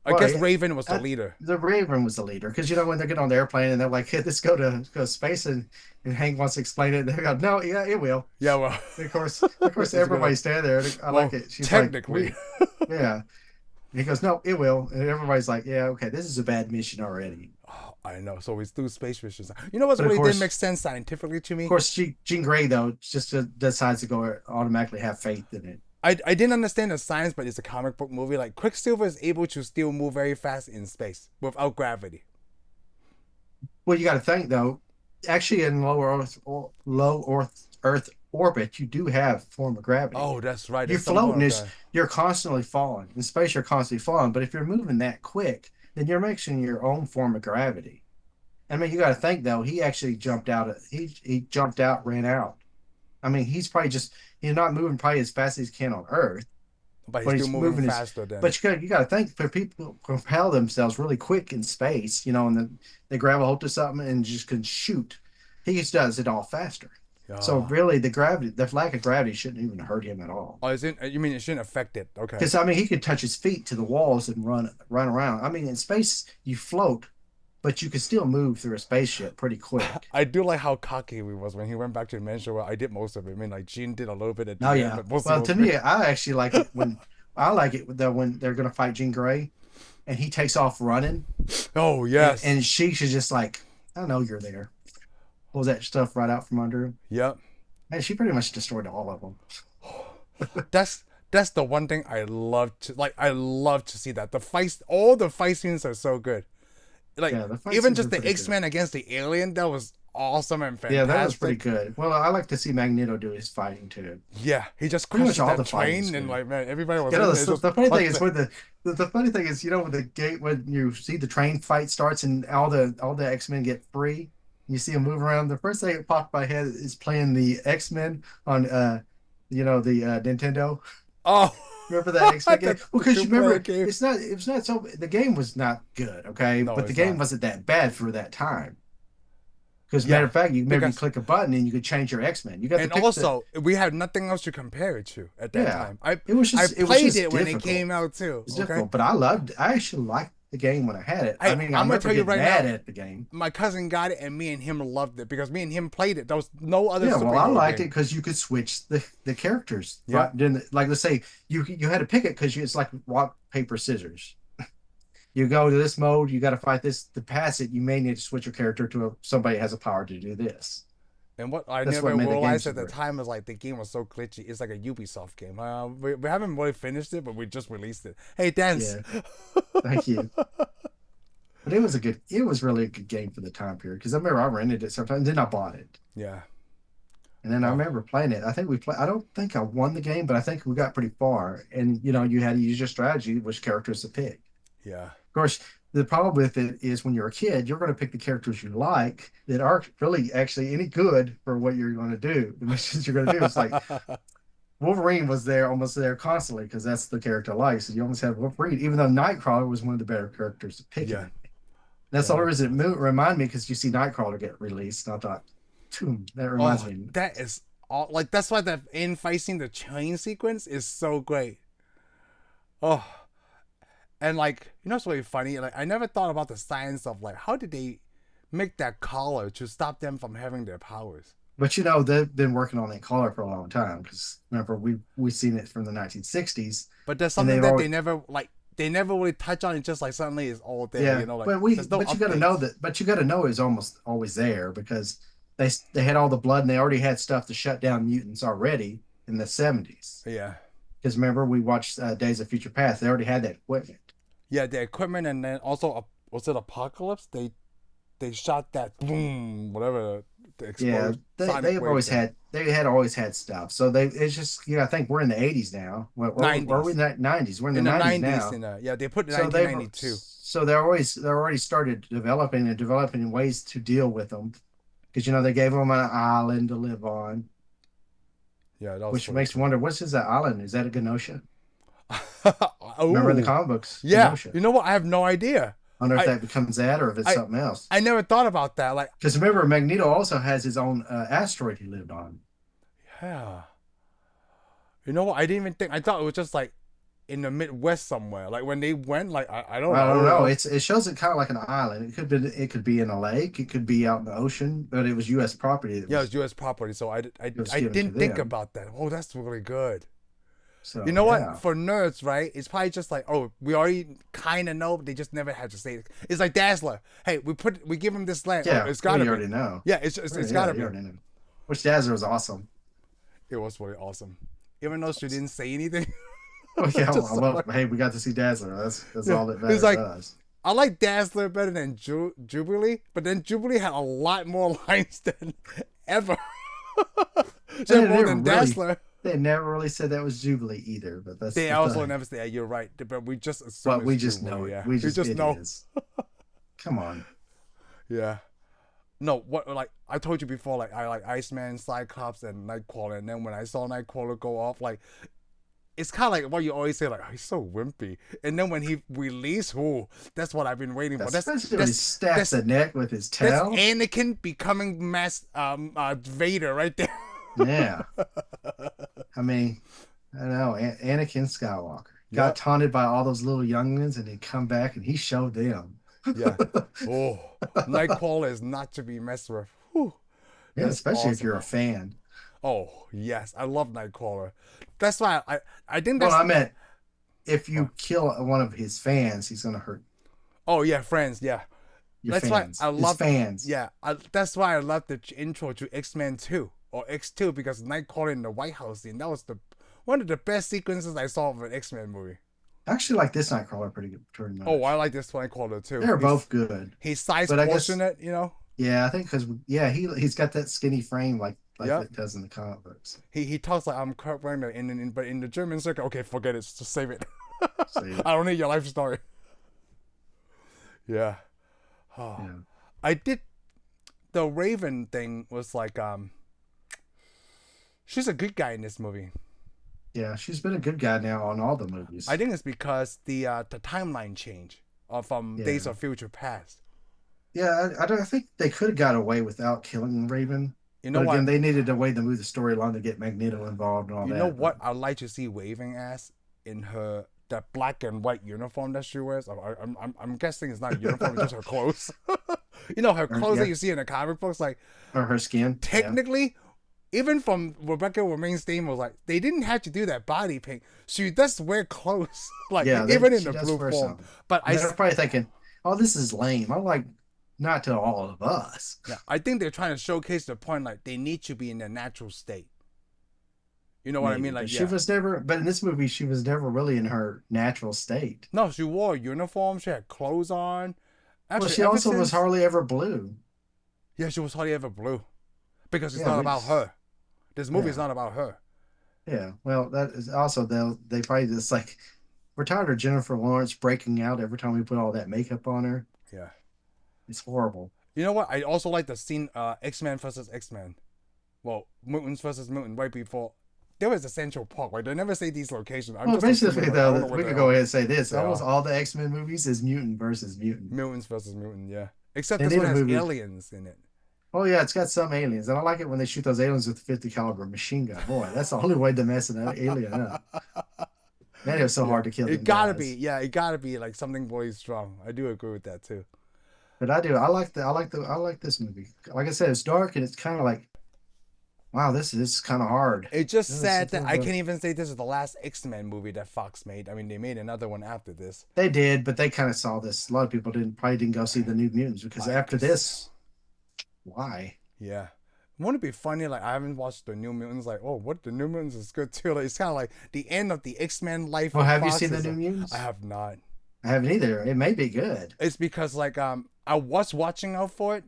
I Well, guess Raven was the leader. The Raven was the leader because when they get on the airplane and they're like, "Hey, let's go to space," and Hank wants to explain it, and they go, "No, yeah, it will." Yeah, well, And of course, everybody stand there. I like it. She's technically, like, yeah. And he goes, "No, it will," and everybody's like, "Yeah, okay, this is a bad mission already." Oh, I know. So we do space missions. You know what's But of really course, didn't make sense scientifically to me? of course, Jean Grey though just decides to go automatically have faith in it. I didn't understand the science, but it's a comic book movie. Like Quicksilver is able to still move very fast in space without gravity. Well, you got to think though, actually in low Earth orbit, you do have form of gravity. Oh, that's right. You're floating you're constantly falling. In space, you're constantly falling. But if you're moving that quick, then you're mixing your own form of gravity. I mean, you got to think though, he actually jumped out. He jumped out, ran out. I mean, he's not moving probably as fast as he can on Earth, but he's still moving faster than. But you got to think for people to propel themselves really quick in space, and then they grab a hold of something and just can shoot. He just does it all faster. Oh. So really, the lack of gravity shouldn't even hurt him at all. Oh, you mean it shouldn't affect it? Okay. Because I mean, he could touch his feet to the walls and run around. I mean, in space you float, but you could still move through a spaceship pretty quick. I do like how cocky he was when he went back to the Dimension. Well, I did most of it. I mean, like Jean did a little bit of. Oh yeah. But to me, I actually like it when when they're gonna fight Jean Grey, and he takes off running. Oh yes. And she's just like, I know you're there. Pulls that stuff right out from under him. Yep. And she pretty much destroyed all of them. That's the one thing I love to like. I love to see that all the fight scenes are so good. Like even just the X-Men against the alien, that was awesome and fantastic. Yeah, that was pretty good. Well, I like to see Magneto do his fighting too. Yeah, he just crushed that train and like man, everybody was. The funny thing is the funny thing is when the gate when you see the train fight starts and all the X-Men get free, you see them move around. The first thing that popped in my head is playing the X-Men on the Nintendo. Oh. Remember that X-Men game? Well, because you remember, it was not so. The game was not good, okay, but the game wasn't that bad for that time. Because matter of fact, you maybe click a button and you could change your X-Men. You got and also we had nothing else to compare it to at that time. I played it when it came out too. It's difficult, but I actually liked the game when I had it. I mean, I'm gonna tell you right now, at the game. My cousin got it, and me and him loved it because me and him played it. There was no other. Yeah, well, I liked it because you could switch the characters. Yeah, right? Like let's say you had to pick it because it's like rock paper scissors. You go to this mode, you got to fight this. To pass it, you may need to switch your character to somebody has a power to do this. And what I never realized at the time was like the game was so glitchy. It's like a Ubisoft game. We haven't really finished it, but we just released it. Hey, Dance. Yeah. Thank you. But it was really a good game for the time period because I remember I rented it sometimes, then I bought it. Yeah. And then I remember playing it. I don't think I won the game, but I think we got pretty far. And you had to use your strategy, which characters to pick. Yeah. Of course, the problem with it is when you're a kid, you're going to pick the characters you like that aren't really actually any good for what you're going to do. The missions you're going to do. It's like Wolverine was almost there constantly because that's the character I like. So you almost have Wolverine, even though Nightcrawler was one of the better characters to pick. Yeah. That's the only reason it reminded me because you see Nightcrawler get released. And I thought, that reminds me. That is all like that's why the in fighting the chain sequence is so great. Oh. And like, it's really funny. Like, I never thought about the science of like, how did they make that collar to stop them from having their powers? But they've been working on that collar for a long time because remember we seen it from the 1960s. But there's something that they never really touch on. It's just like suddenly it's all there. Yeah, but you got to know it's almost always there because they had all the blood and they already had stuff to shut down mutants already in the 70s. Yeah. Because remember we watched Days of Future Past. They already had that equipment. Yeah, the equipment, and then also was it Apocalypse? They shot that boom, whatever the explosion. Yeah, they had always had stuff. So it's just I think we're in the 80s now. Or we're in the 90s. We're in the 90s now. Yeah, they put 1992. So they're already started developing ways to deal with them because they gave them an island to live on. Yeah, which makes me wonder what's that island? Is that a Genosha? Remember in the Oh, comic books, yeah. Kenosha. You know what? I have no idea. I don't know if I that becomes that or if it's I something else. I never thought about that. Like, Because remember, Magneto also has his own asteroid he lived on. yeah. You know what? I didn't even think. I thought it was just like in the Midwest somewhere. Like when they went, like I don't I don't know. know. It shows it kind of like an island. It could be in a lake. It could be out in the ocean, but it was U.S. property that Yeah, it's U.S. property, so it was I given to didn't think them. about that. Oh, that's really good. You So know what? yeah, For nerds, right? It's probably just like, oh, we already kind of know, but they just never had to say it. It's like Dazzler. Hey, we give him this land. Oh, yeah. it's Well, gotta you be. already know. Yeah, Well, it's yeah, gotta you be. already know. Which Dazzler was awesome. It was really awesome, even though she didn't say anything. Well, yeah. Just so Well, like, hey, we got to see Dazzler. That's yeah, all that it's matters to like us. I like Dazzler better than Jubilee, but then Jubilee had a lot more lines than ever. She And had more than Dazzler. they never really said that was Jubilee either. But that's They the also thing. never say, yeah, you're right, but we just assume But it's we just know Jubilee. it. Yeah, We we just just it know. is. Come on. Yeah. No, what like I told you before, like I like Iceman, Cyclops, and Nightcrawler, and then when I saw Nightcrawler go off, like it's kind of like what you always say, like, oh, he's so wimpy, and then when he released, oh, that's what I've been waiting for. Especially when he stabs the neck with his That's tail. Anakin becoming mass Vader right there. Yeah. I mean, I know Anakin Skywalker got Yep. taunted by all those little youngins, and he come back and he showed them. Yeah. Oh, Nightcrawler is not to be messed with. Whew. Yeah, That's especially if awesome. you're a fan. Oh yes, I love Nightcrawler. That's why I think Well, that's I meant if oh, you kill one of his fans, he's gonna hurt oh yeah, friends, yeah. your That's why fans. I His love fans. yeah. That's why I love the intro to X-Men 2 or X2 because Nightcrawler in the White House scene that was the one of the best sequences I saw of an X-Men movie. I actually like this Nightcrawler pretty good, pretty Oh, I much. like this Nightcrawler too. They're both good, He's size but I guess proportionate, you know. yeah, I think because yeah, he's got that skinny frame like Yep. it does in the comic books. He talks like I'm Kurt Warner, but in the German circuit, okay, forget it, just save it. So I don't need your life story. Yeah. Oh. yeah, I did the Raven thing was like she's a good guy in this movie. yeah, she's been a good guy now on all the I movies. think it's because the timeline change from Days Yeah, of Future Past. yeah, I don't I think they could have got away without killing Raven, You know but again, what? they needed a way to move the storyline to get Magneto involved and all You know that. But what? I'd like to see Waving as in her that black and white uniform that she wears. I'm guessing it's not a uniform, it's just her clothes. You know her clothes that yeah, you see in the comic books. Like or her skin. Yeah, technically, even from Rebecca Romijn Stamos, like they didn't have to do that body paint. She does wear clothes, like yeah, even in she the does blue wear form. some. But And they're probably thinking, "Oh, this is lame." I'm like, not to all of us. yeah, I think they're trying to showcase the point like they need to be in their natural state. You know what I Maybe, mean? but Like she yeah. was never. But in this movie, she was never really in her natural state. No, she wore a uniform. She had clothes on. Well, Actually, she ever also was since hardly ever blue. yeah, she was hardly ever blue because it's Yeah, not we about just her. This movie is yeah. not about her. Yeah, well, that is also they probably just like we're tired of Jennifer Lawrence breaking out every time we put all that makeup on her. Yeah. It's horrible. You know what? I also like the scene X-Men versus X-Men. Well, Mutants versus Mutant right before. There was a Central Park, right? They never say these locations. I'm Well, just assuming basically, like, I don't though, know what we the could go hell ahead and say this: they almost are. all the X-Men movies is mutant versus mutant. Mutants versus Mutant, yeah. Except They this need one a has movie. aliens in it. Oh yeah, it's got some aliens, and I like it when they shoot those aliens with a 50 caliber machine gun. Boy, that's the only way to mess an alien up. Man, it was so Yeah. hard to kill It them gotta be, guys. yeah, it gotta be like something really strong. I do agree with that too. But I do. I like this movie. Like I said, it's dark and it's kind of like, wow, this is kind of hard. It's just This sad is a that little I bit. can't even say this is the last X-Men movie that Fox made. I mean, they made another one after this. They did, but they kind of saw this. A lot of people didn't probably didn't go see the New Mutants because I after guess, this, why? yeah. Wouldn't it be funny? Like I haven't watched the New Mutants. Like, oh, what the New Mutants is good too. Like, it's kind of like the end of the X-Men life Well, of have you Fox. seen the Is New I Mutants? have not. I haven't either. It may be good. It's because like I was watching out for it.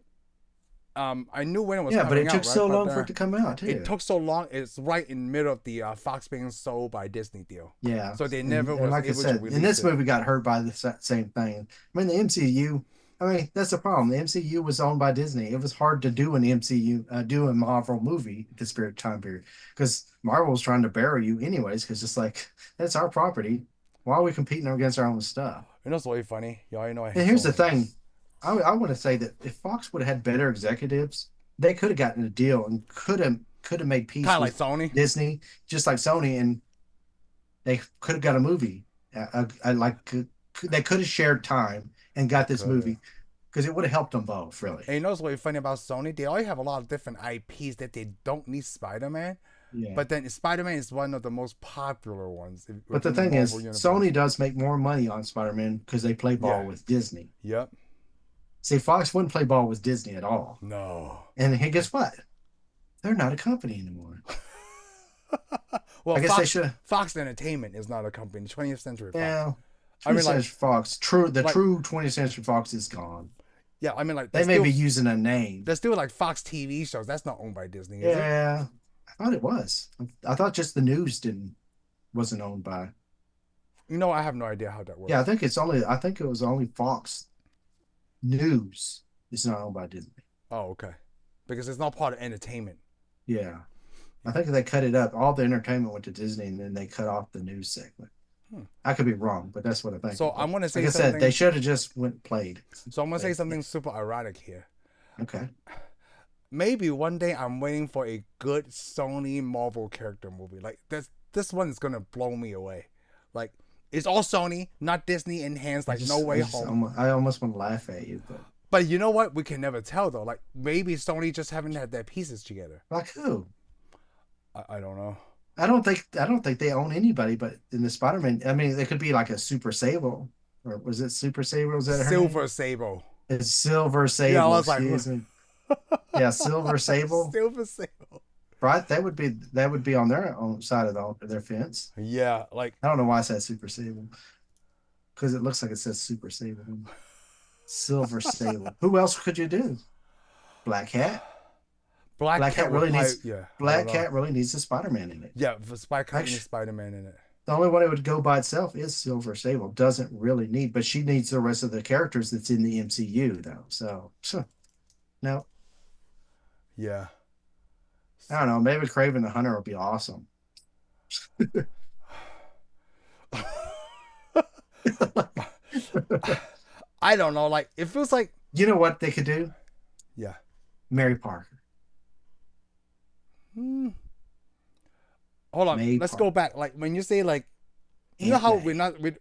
I knew when it was Yeah, but coming it took out, right? so But long for it to come out it too. took so long. It's right in the middle of the Fox being sold by Disney deal, Yeah, so they never and was like I able to said, and release this it. movie got hurt by the same thing. I mean, the MCU. I mean, that's the problem. The MCU was owned by Disney. It was hard to do an MCU, do a Marvel movie at this period time period because Marvel was trying to bury you anyways. Because it's like that's our property. Why are we competing against our own stuff? You know, it's really funny. You already know I And hate here's the Sony. thing. I want to say that if Fox would have had better executives, they could have gotten a deal and could have made Kind peace of like with Sony. Disney, just like Sony, and they could have got a movie. They could have shared time and They got this could have. movie because it would have helped them both, really. And you know what's really funny about Sony? They already have a lot of different IPs that they don't need Spider-Man. Yeah. But then Spider-Man is one of the most popular ones But the within the thing Marvel is, universe. Sony does make more money on Spider-Man because they play Yeah. ball with Disney. Yep. See, Fox wouldn't play ball with Disney at all. No. And hey, guess what? They're not a company anymore. Well, I guess they should. Fox Entertainment is not a company. 20th Century Fox. Yeah, I 20th mean, like, Century Fox. True, the like, true 20th Century Fox is gone. yeah. I mean, like, They may be using a name. there's still like Fox TV shows. That's not owned by Disney, is it? Yeah, I thought it was. I thought just the news wasn't owned by. You know, I have no idea how that Yeah, I works. think it's only. I think it was only Fox News. It's not owned by Disney. Oh, okay. Because it's not part of entertainment. Yeah, I think they cut it up. All the entertainment went to Disney, and then they cut off the news segment. Hmm. I could be wrong, but that's what I think. So But I'm gonna like say I said, they something. should have just went played. So I'm gonna say something super ironic here. Okay. Maybe one day I'm waiting for a good Sony Marvel character movie. Like this one is gonna blow me away. Like it's all Sony, not Disney enhanced. Like No Way Home. I almost want to laugh at you, but But you know what? We can never tell though. Like maybe Sony just haven't had their pieces together. like who? I don't know. I don't think they own anybody, but in the Spider-Man, I mean, it could be like a Super Sable, or was it Super Sable? Was that her name? Silver Sable. It's Silver Yeah, I Sable. was like, Excuse me. Yeah, Silver Sable. Silver Sable. Right? That would be on their own side of their fence. Yeah, like I don't know why I said Super Sable because it looks like it says Super Sable. Silver Sable. Who else could you do? Black Cat. Black Black Cat Cat would really probably. needs Yeah, I don't Black know. Cat really needs a Spider-Man in it. Yeah, for Spider Cat and Actually, Spider-Man in it. the only one it would go by itself is Silver Sable. Doesn't really need, but she needs the rest of the characters that's in the MCU though. So no, Yeah. I don't know. Maybe Craven the Hunter would be awesome. I don't know. Like it feels like You know what they could do? yeah. Mary Parker. Hmm. Hold on. May Let's go Parker. back. Like when you say like you know Aunt how May.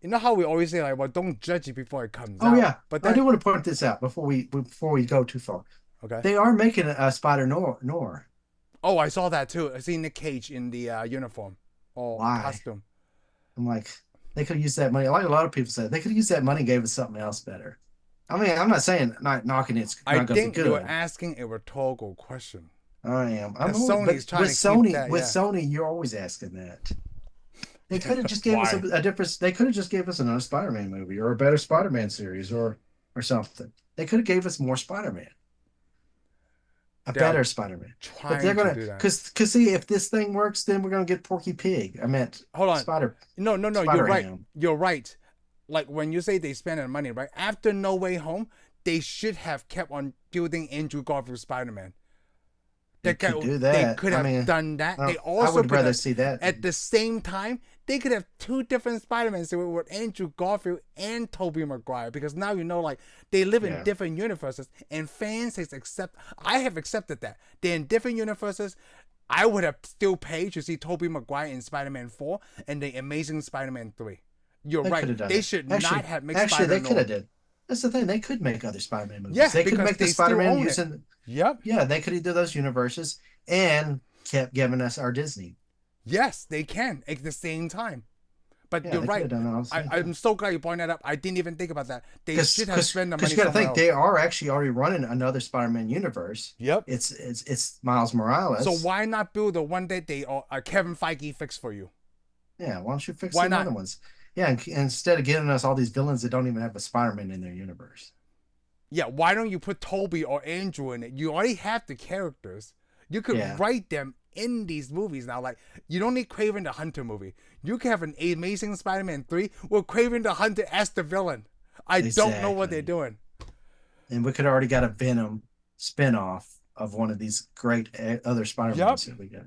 you know how we always say like well don't judge it before it comes Oh out. yeah, But I do then want to point this out before we go too far. okay. They are making a Spider Nor. Oh, I saw that too. I see Nick Cage in the uniform or Why? costume. I'm like, they could use that money. Like a lot of people said, they could use that money and gave us something else better. I mean, I'm not saying not knocking it's I not going to be think you were good. asking a rhetorical question. I am. I'm Because always, Sony's but trying with to keep Sony, that, with yeah. Sony, you're always asking that. They could have just gave us Why? a different. They could have just gave us another Spider-Man movie or a better Spider-Man series or something. They could have gave us more Spider-Man, a They're better Spider-Man. But they're trying to gonna do that. because see if this thing works, then we're gonna get Porky Pig. I meant Hold on. Spider No, no, no. You're Spider right. Ham. You're right. Like when you say they spend their money, right? After No Way Home, they should have kept on building Andrew Garfield's Spider-Man. They could do They that. could I have mean, done that. They I also would could rather have, see that. at the same time, they could have two different Spider-Mans with Andrew Garfield and Tobey Maguire because now you know like they live in Yeah. different universes and fans I have accepted that. They're in different universes. I would have still paid to see Tobey Maguire in Spider-Man 4 and the Amazing Spider-Man 3. You're They could have right. done They it. should Actually, not have made actually, they could Spider-Man. have did. That's the thing. They could make other Spider-Man movies. Yeah, They could because make the they still Spider-Man own it. using. Yep. Yeah, they could do those universes and kept giving us our Disney. Yes, they can at the same time. But Yeah, you're they could right. have done it all at the same I'm time. so glad you pointed that up. I didn't even think about that. They should have Because spent the because money you got to somewhere think else. they are actually already running another Spider-Man universe. Yep. It's Miles Morales. So why not build the one that they Kevin Feige fixed for you? Yeah, why don't you fix Why the not? other ones? Yeah, instead of giving us all these villains that don't even have a Spider-Man in their universe. Yeah, why don't you put Toby or Andrew in it? You already have the characters. You could Yeah. write them in these movies now. Like, you don't need Kraven the Hunter movie. You can have an Amazing Spider-Man 3 with Kraven the Hunter as the villain. I don't know what they're Exactly. doing. And we could already got a Venom spin-off of one of these great other Spider-Mans that we got.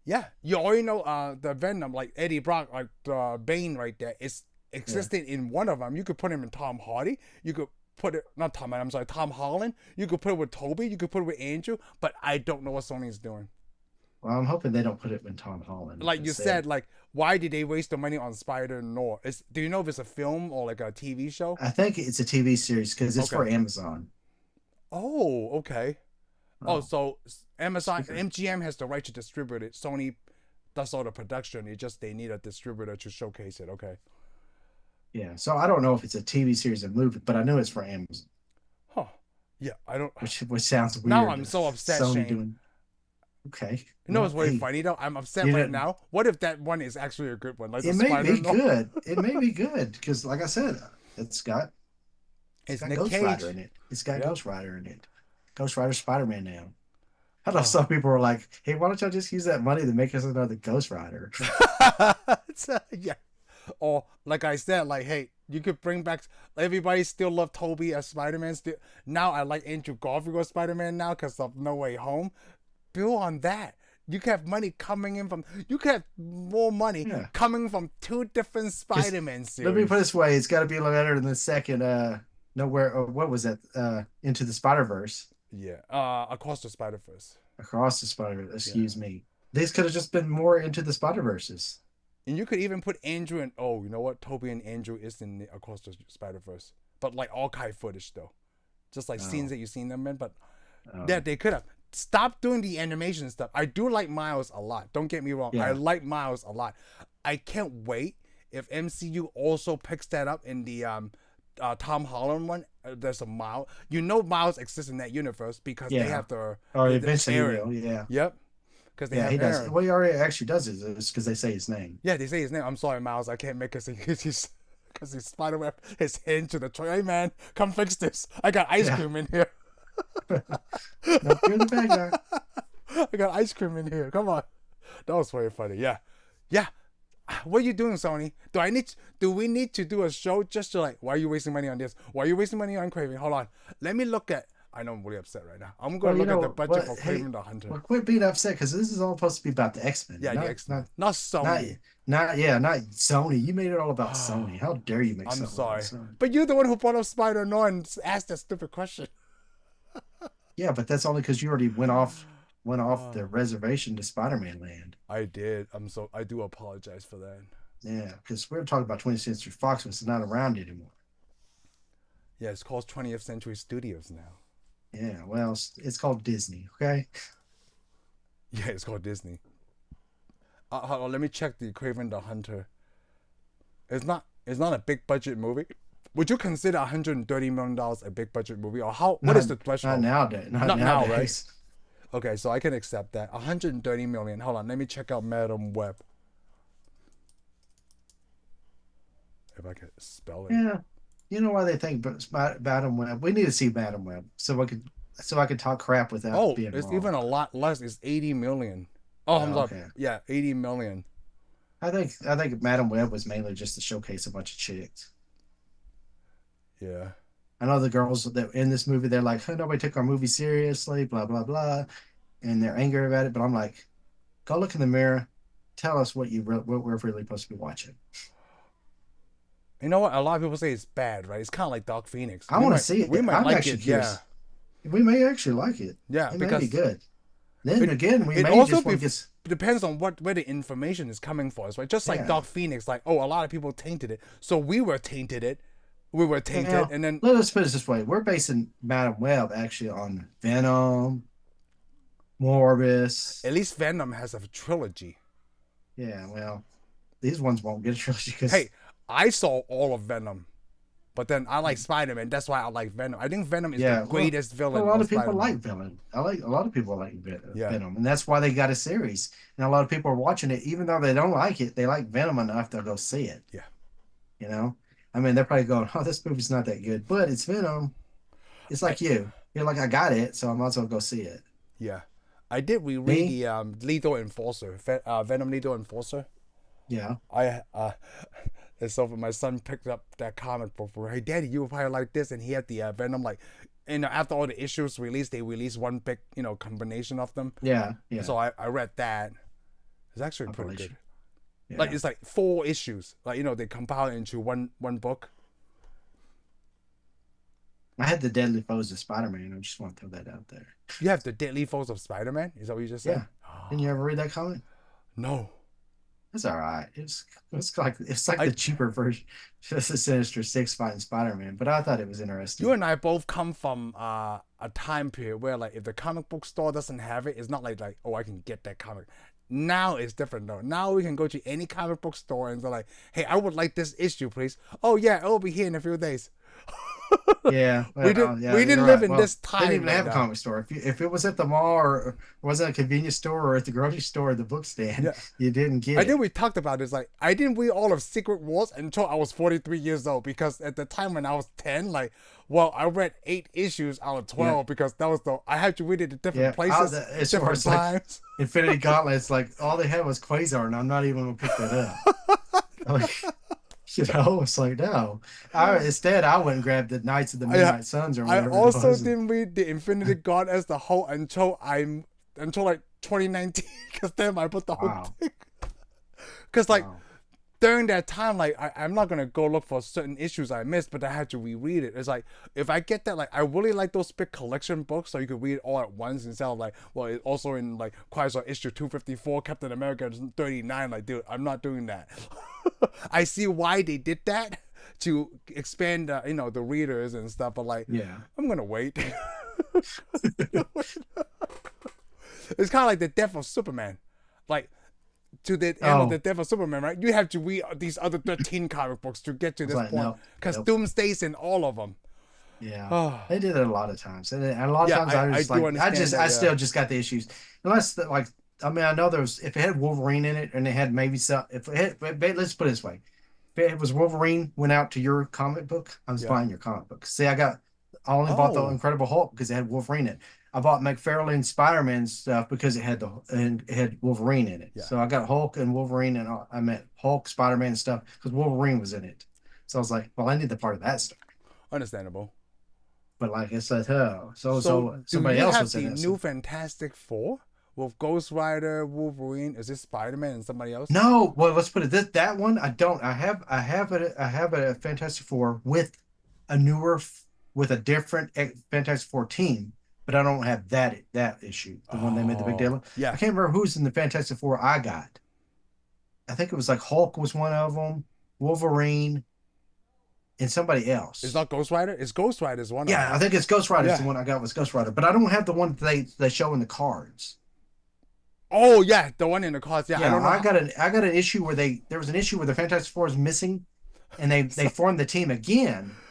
Yeah, you already know the Venom, like Eddie Brock, like Bane right there, is Yeah. existing in one of them. You could put him in Tom Hardy. You could put it, not Tom, I'm sorry, Tom Holland. You could put it with Toby. You could put it with Andrew. But I don't know what Sony's doing. Well, I'm hoping they don't put it with Tom Holland Like you instead. said, like why did they waste the money on Spider-Noir? Do you know if it's a film or like a TV show? I think it's a TV series because it's Okay. for Amazon. Oh, okay. Oh, Oh, so Amazon, speaker. MGM has the right to distribute it. Sony does all the production. It just they need a distributor to showcase it. Okay. Yeah. So I don't know if it's a TV series or movie, but I know it's for Amazon, Huh. Yeah, I don't. which sounds Now weird. I'm so upset, Sony Shane. doing okay. You know Well, what's really hey, funny though? I'm upset you right know, now. What if that one is actually a good one, like the it may Spider be No? good. It may be good because, like I said, it's got it's It's got Nick Ghost Rider Cage. in it. It's got Yep. Ghost Rider in it. Ghost Rider Spider-Man now. I know Oh. some people are like, "Hey, why don't y'all just use that money to make us another Ghost Rider?" Yeah. Or like I said, like hey, you could bring back. Everybody still love Toby as Spider-Man. Still now, I like Andrew Garfield as Spider-Man now because of No Way Home. Build on that. You could have money coming in from. You could have more money Yeah. coming from two different Because Spider-Man let me put it series. this way: it's got to be a little better than the second. Nowhere. What was that? Into the Spider Verse, Yeah. Across the Spider Verse. across the Spider. Yeah. Excuse me. These could have just been more into the Spider Verses. And you could even put Andrew and you know what? Toby and Andrew is in the Across the Spider Verse, but like archive footage though, just like scenes Oh, that you've seen them in. But that oh, they could have stopped doing the animation stuff. I do like Miles a lot. Don't get me wrong. I yeah. like Miles a lot. I can't wait if MCU also picks that up in the Tom Holland one. There's a Miles. You know Miles exists in that universe because they Yeah. have the Or the eventually he Aaron. will. Yeah. Yep, because they Yeah, have he does. Aaron. Well, he already actually does it. It's because they say his name. Yeah, they say his name. I'm sorry, Miles. I can't make it because he's spiderweb his head into the tray. Hey man, come fix this. I got ice Yeah. cream in here. Nope, you're the bad guy. I got ice cream in here. Come on. That was very funny. Yeah. Yeah. What are you doing, Sony? Do we need to do a show just to like why are you wasting money on this? Why are you wasting money on Craven? Hold on. Let me look at I know I'm really upset right now. I'm Well, gonna you look at the know budget what? for Hey, Craven the Hunter. well, quit being upset because this is all supposed to be about the X-Men, Yeah, the not X-Men. not Not not Sony. not Sony. You made it all about Sony. How dare you make I'm something about sorry. Sony? But you're the one who brought up Spider-Man and asked that stupid question. Yeah, but that's only because you already went off the reservation to Spider-Man land. I did. I do apologize for that. Yeah, because we're talking about 20th Century Fox, which is not around anymore. Yeah, it's called 20th Century Studios now. Yeah, well, it's called Disney. Okay. Yeah, it's called Disney. Hold on, let me check the Craven the Hunter. It's not a big budget movie. Would you consider $130 million a big budget movie, or how? What is Not the not threshold? nowadays. Not Not now, right? nowadays. Okay, so I can accept that. 130 million. Hold on, let me check out Madam Web. If I can spell it. Yeah. You know why they think Madam Web? We need to see Madam Web so I can talk crap without Oh, being it's wrong. even a lot less. It's 80 million. Oh, I'm Oh, sorry. okay. Yeah, 80 million. I think Madam Web was mainly just to showcase a bunch of chicks. Yeah. I know the girls that in this movie, they're like, oh, nobody took our movie seriously, blah blah blah, and they're angry about it. But I'm like, go look in the mirror, tell us what we're really supposed to be watching. You know what? A lot of people say it's bad, right? It's kind of like Dark Phoenix. I want to see We it. might I'm like it. actually Yeah. curious. We may actually like it. Yeah, It may be because good. Then it again, we it may also just want to get. depends on where the information is coming for us, right? Just like Yeah. Dark Phoenix, like a lot of people tainted it, so we were tainted it. We were tainted, Well, and then let us put it this way: we're basing Madam Web actually on Venom, Morbius. at least Venom has a trilogy. Yeah, well, these ones won't get a trilogy because Hey, I saw all of Venom, but then I like Spider-Man. That's why I like Venom. I think Venom is the yeah, well, greatest a villain lot of of people Spider-Man. like Venom. I like a lot of people like Yeah, Venom, and that's why they got a series. And a lot of people are watching it, even though they don't like it. They like Venom enough they'll go see it. yeah, You know, I mean, they're probably going, "Oh, this movie's not that good," but it's Venom. It's I like you. You're like, I got it, so I might as well go see it. yeah. I did reread Me, the Lethal Enforcer, Venom Lethal Enforcer. yeah. I and so my son picked up that comic book for, hey daddy, you would probably like this, and he had the Venom like, after all the issues released, they released one big combination of them. Yeah, yeah. So I read that. It's actually pretty compilation. good. Like Yeah. it's like 4 issues. Like they compile it into one book. I had the Deadly Foes of Spider-Man. I just want to throw that out there. You have the Deadly Foes of Spider-Man. Is that what you just said? Yeah. Didn't you ever read that comic? No, It's all right. It's like the I. cheaper version, just the Sinister Six fighting Spider-Man. But I thought it was You interesting. and I both come from a time period where like if the comic book store doesn't have it, it's not like oh I can get that comic. Now it's different though. Now we can go to any comic book store and they're like, hey, I would like this issue, please. Oh yeah, it'll be here in a few days. Yeah, well, yeah, We you're didn't live right. in Well, this they didn't time even right have a now. comic store. If it was at the mall or wasn't a convenience store or at the grocery store or the book stand, Yeah. you didn't get I think it. we talked about this. Like, I didn't read all of Secret Wars until I was 43 years old because at the time when I was 10, like, well, I read 8 issues out of Yeah, 12 because that was I had to read it at different yeah. places, As far different as like times. Infinity Gauntlet, it's like all they had was Quasar, and I'm not even gonna pick that up. Like, it's like no. I went and grabbed the Knights of the I Midnight Suns or I whatever it also was. And, didn't read the Infinity God as the whole until like 2019 because then I put the whole wow, thing because like wow. during that time, like I'm not gonna go look for certain issues I missed, but I had to reread it. It's like if I get that, like I really like those big collection books, so you could read it all at once instead of like, well, it's also in like Quasar issue 254, Captain America 39. Like, dude, I'm not doing that. I see why they did that to expand, the readers and stuff, but like, Yeah. I'm gonna wait. It's kind of like the death of Superman, like to the end of the Oh, death of Superman, right? You have to read these other 13 comic books to get to I was this like, point no, because nope. Doomsday's in all of them. Yeah, Oh, they did it a lot of times, and a lot of yeah, times I I was do like, understand that. I Yeah. still just got the issues, unless like, I mean, I know there was if it had Wolverine in it, and it had maybe some, if it had, let's put it this way, if it was Wolverine went out to your comic book, I was Yeah. buying your comic book. See, I only bought the Oh, Incredible Hulk because it had Wolverine in it. I bought McFarlane Spider-Man stuff because it had Wolverine in it. yeah. So I got Hulk and Wolverine, and I meant Hulk, Spider-Man stuff because Wolverine was in it. So I was like, well, I need the part of that stuff. Understandable. But like I said, oh, So, do somebody you else have was in the it. So new Fantastic Four with Ghost Rider, Wolverine? Is it Spider-Man and somebody else? no, well, let's put it that one. I don't. I have a Fantastic Four with a newer with a different Fantastic Four team, but I don't have that issue. The one they made the big Oh, deal of. I yeah. can't remember who's in the Fantastic Four I got. I think it was like Hulk was one of them, Wolverine, and somebody It's else. not Ghost Rider. It's Ghost Rider is one of Yeah, them. I think it's Ghost Rider is the Yeah. one I got was Ghost Rider, but I don't have the one they show in the cards. Oh yeah, the one in the cards. Yeah, I Yeah, don't know how. I got an issue where there was an issue where the Fantastic Four is missing, and they So, formed the team again,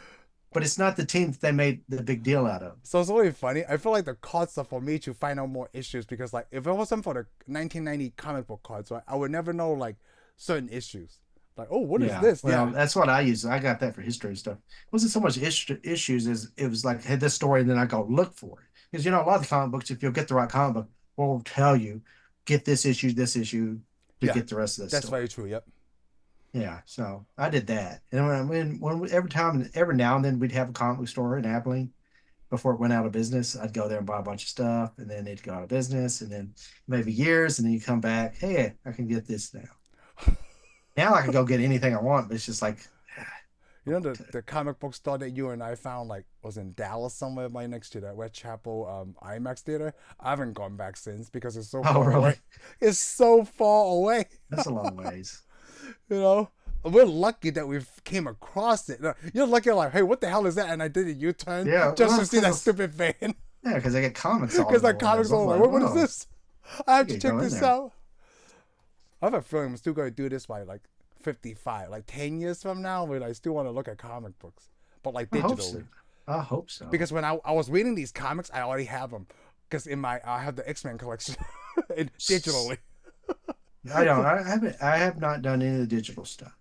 but it's not the team that they made the big deal out of. so it's really funny. I feel like the cards are for me to find out more issues because like if it wasn't for the 1990 comic book cards, right, I would never know like certain issues. Like, oh, what is Yeah, this? well, Yeah. that's what I use. I got that for history and stuff. It wasn't so much issues as it was like had this story, and then I go look for it because a lot of the comic books, if you'll get the right comic book, will tell you get this issue to Yeah. get the rest of the That's story. very true. Yep. Yeah, so I did that, and every now and then we'd have a comic book store in Abilene before it went out of business. I'd go there and buy a bunch of stuff, and then it'd go out of business, and then maybe years, and then you come back, hey, I can get this now. Now I can go get anything I want, but it's just like, You know the comic book store that you and I found like was in Dallas somewhere right next to that Red Chapel IMAX theater. I haven't gone back since because it's so oh, far really? away. It's so far away. That's a long ways. You know, we're lucky that we came across it. You're lucky, like, hey, what the hell is that? And I did a U-turn Yeah, just well, to it's see that because stupid van. yeah, because they get comics all Because over that the place. comics I was all like, like, what is whoa, this? I have you to can check go in this there. out. I have a feeling I'm still going to do this by like 55, like 10 years from now. But I still want to look at comic books, but like I hope so. digitally. I hope so. Because when I was reading these comics, I already have them. Because I have the X-Men collection digitally. I don't. I have not done any of the digital stuff.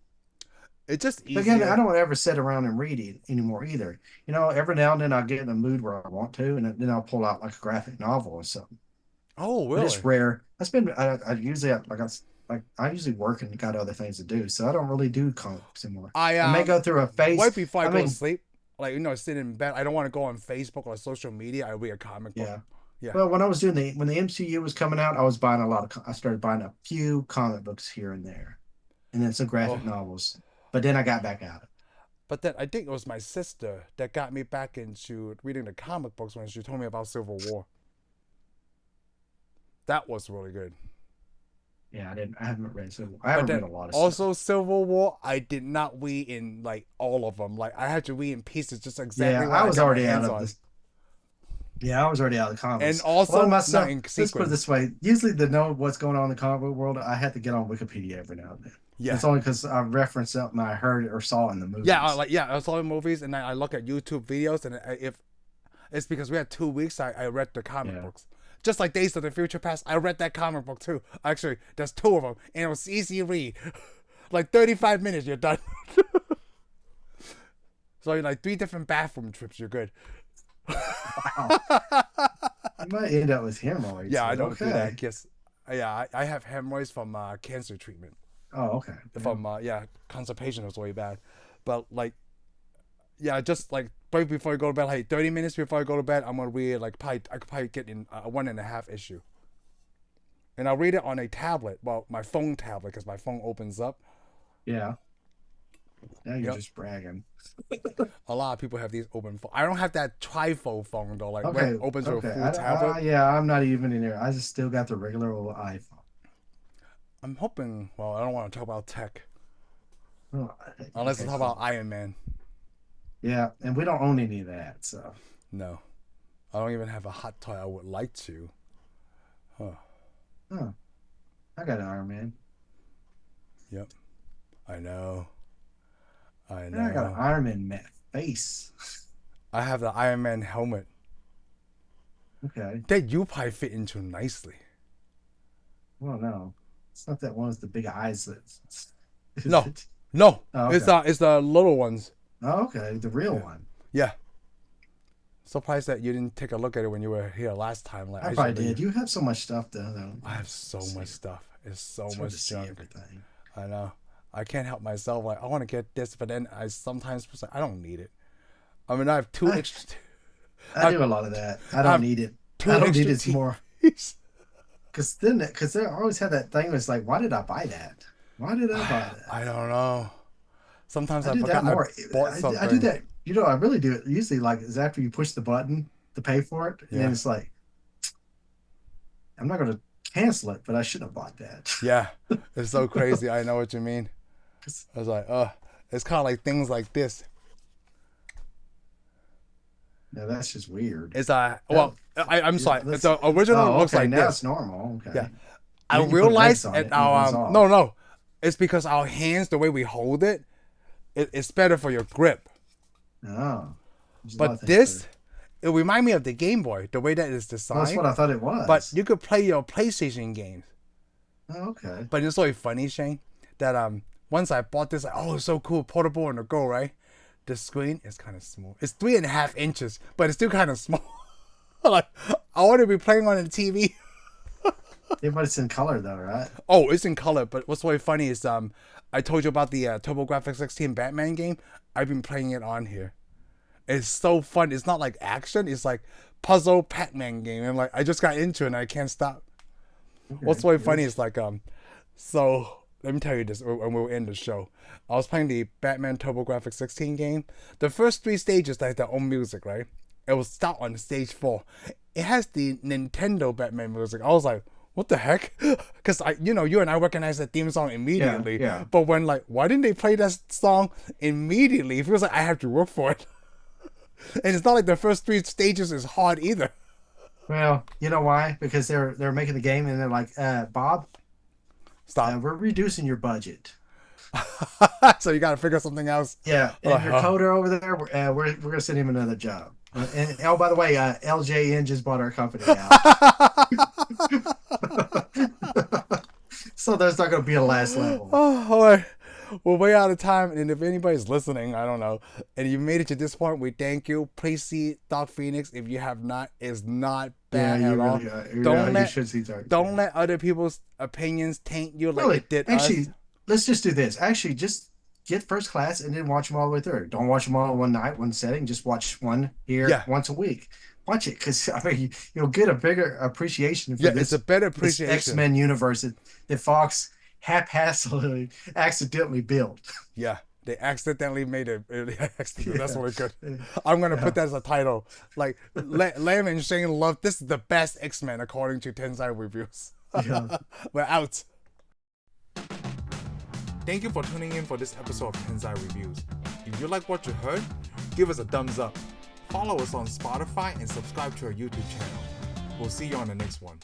It's just But again, I easier. don't ever sit around and read it anymore either. Every now and then I'll get in a mood where I want to, and then I'll pull out like a graphic novel or something. Oh, But really? it's rare. I usually I usually work and got other things to do, so I don't really do comics anymore. I I may go through a phase. right before I I go to mean, sleep, like sitting in bed, I don't want to go on Facebook or social media. I read a comic book. yeah. Yeah. Well, when I was doing when the MCU was coming out, I was buying a lot of. I started buying a few comic books here and there, and then some graphic Oh, novels. But then I got back out. but then I think it was my sister that got me back into reading the comic books when she told me about Civil War. That was really good. Yeah, I didn't. I haven't read Civil. I But haven't read then a lot of stuff. also Civil War, I did not read in like all of them. Like I had to read in pieces, just Yeah, exactly what I I was got my already out hands of on. this. Yeah, I was already out of the And comics. A lot of also my not stuff. in Let's put it sequence. this way: usually, to know what's going on in the comic book world, I had to get on Wikipedia every now and then. Yeah. It's only because I reference something I heard or saw in the Yeah, movies. I saw the movies and I look at YouTube videos, and if it's because we had 2 weeks, I read the comic Yeah. books. Just like Days of the Future Past, I read that comic book too. Actually, there's two of them, and it was easy to read. Like 35 minutes, you're done. So you're like 3 different bathroom trips, you're good. Wow. You might end up with hemorrhoids, Yeah, I but don't do that. okay. Guess, yeah, I have hemorrhoids from cancer treatment. Oh, okay. Yeah. From yeah, constipation was way bad, but like yeah, just like right before I go to bed, like 30 minutes before I go to bed, I'm gonna read like probably I could probably get in a 1.5 issue, and I'll read it on a tablet. Well, my phone tablet because my phone opens up. Yeah. Now you're Yep. just bragging. A lot of people have these open phone. I don't have that trifold phone though, like where Okay. it opens to a Okay. full tablet. Yeah, I'm not even in there. I just still got the regular old iPhone. I'm hoping. Well, I don't want to talk about tech Oh, unless I okay, talk so about Iron Man. yeah, and we don't own any of that, so No, I don't even have a hot toy. I would like to. Huh. huh. I got an Iron Man. Yep. I know. I And I got an know. Iron Man face. I have the Iron Man helmet Okay. that you probably fit into nicely. Well, no. It's not that one with the big eyes is No, it? no, Oh, okay. it's the little ones. Oh, okay. The real Yeah, one. yeah. Surprised that you didn't take a look at it when you were here last time. Like I I probably should did. leave. You have so much stuff though. I have so See much it. stuff. It's so It's hard to much see junk. everything. I know. I can't help myself. Like I want to get this, but then I sometimes was like, I don't need it. I mean, I have two I, extra. I I do a lot of that. I I don't have need it. two I don't need extra it more. TVs. Because they always have that thing that's like, why did I buy that? Why did I buy that? I don't know. Sometimes I I do that forgot I more. bought I do something. that. You know, I really do it. Usually, like, is after you push the button to pay for it, and then Yeah, it's like, I'm not going to cancel it, but I should have bought that. yeah. It's so crazy. I know what you mean. 'Cause, I was like, it's kind of like things like this. no, that's just weird. It's That, well, I'm yeah, sorry. The original oh, looks okay. like Now it's this. normal. Yeah, Okay. I Then you put legs realized on at it and it goes our off. no, it's because our hands, the way we hold it, it's better for your grip. Oh, there's a lot of But things this, better. it remind me of the Game Boy, the way that it's Well, that's designed. what I thought it But was. you could play your PlayStation games. Oh, okay. But it's really funny, Shane, that once I bought this, like, oh, it's so cool, portable on the go, right? The screen is kind of small. It's 3.5 inches, but it's still kind of small. Like I want to be playing on the TV. Yeah, but it's in color though, right? Oh, it's in color. But what's really funny is I told you about the TurboGrafx 16 Batman game. I've been playing it on here. It's so fun. It's not like action. It's like puzzle Pac-Man game. And like I just got into it and I can't stop. What's Okay. really funny Good. is like so let me tell you this and we'll end the show. I was playing the Batman TurboGrafx 16 game. The first 3 stages like their own music, right? It was start on stage 4. It has the Nintendo Batman music. I was like, what the heck? Because you and I recognize the theme song Yeah, immediately. yeah. But when like, why didn't they play that song immediately? It feels like I have to work for it. And it's not like the first 3 stages is hard either. Well, you know why? Because they're making the game and they're like, Bob, Stop. we're reducing your budget. So you got to figure something else. Yeah, and your coder over there, we're gonna send him another job. And oh, by the way, LJN just bought our company out, so there's not gonna be a last level. Oh, all right. We're way out of time, and if anybody's listening, I don't know, and you made it to this point, we thank you. Please see Dark Phoenix if you have not. It's not Yeah, bad you at all. really, Don't you let should see Dark don't Phoenix. let other people's opinions taint you like Really, it did us. actually, let's just do this. Actually, just get first class and then watch them all the way through. Don't watch them all in one night, one setting. Just watch one here Yeah, once a week. watch it because I mean you'll get a bigger appreciation for Yeah, it's a better this appreciation. X-Men universe that Fox haphazardly accidentally built. Yeah, they accidentally made it. That's Yeah. really good. I'm gonna Yeah. put that as a title. Like, Lam and Shane love this is the best X-Men according to Tensai Reviews. Yeah. We're out. Thank you for tuning in for this episode of Tensai Reviews. If you like what you heard, give us a thumbs up. Follow us on Spotify and subscribe to our YouTube channel. We'll see you on the next one.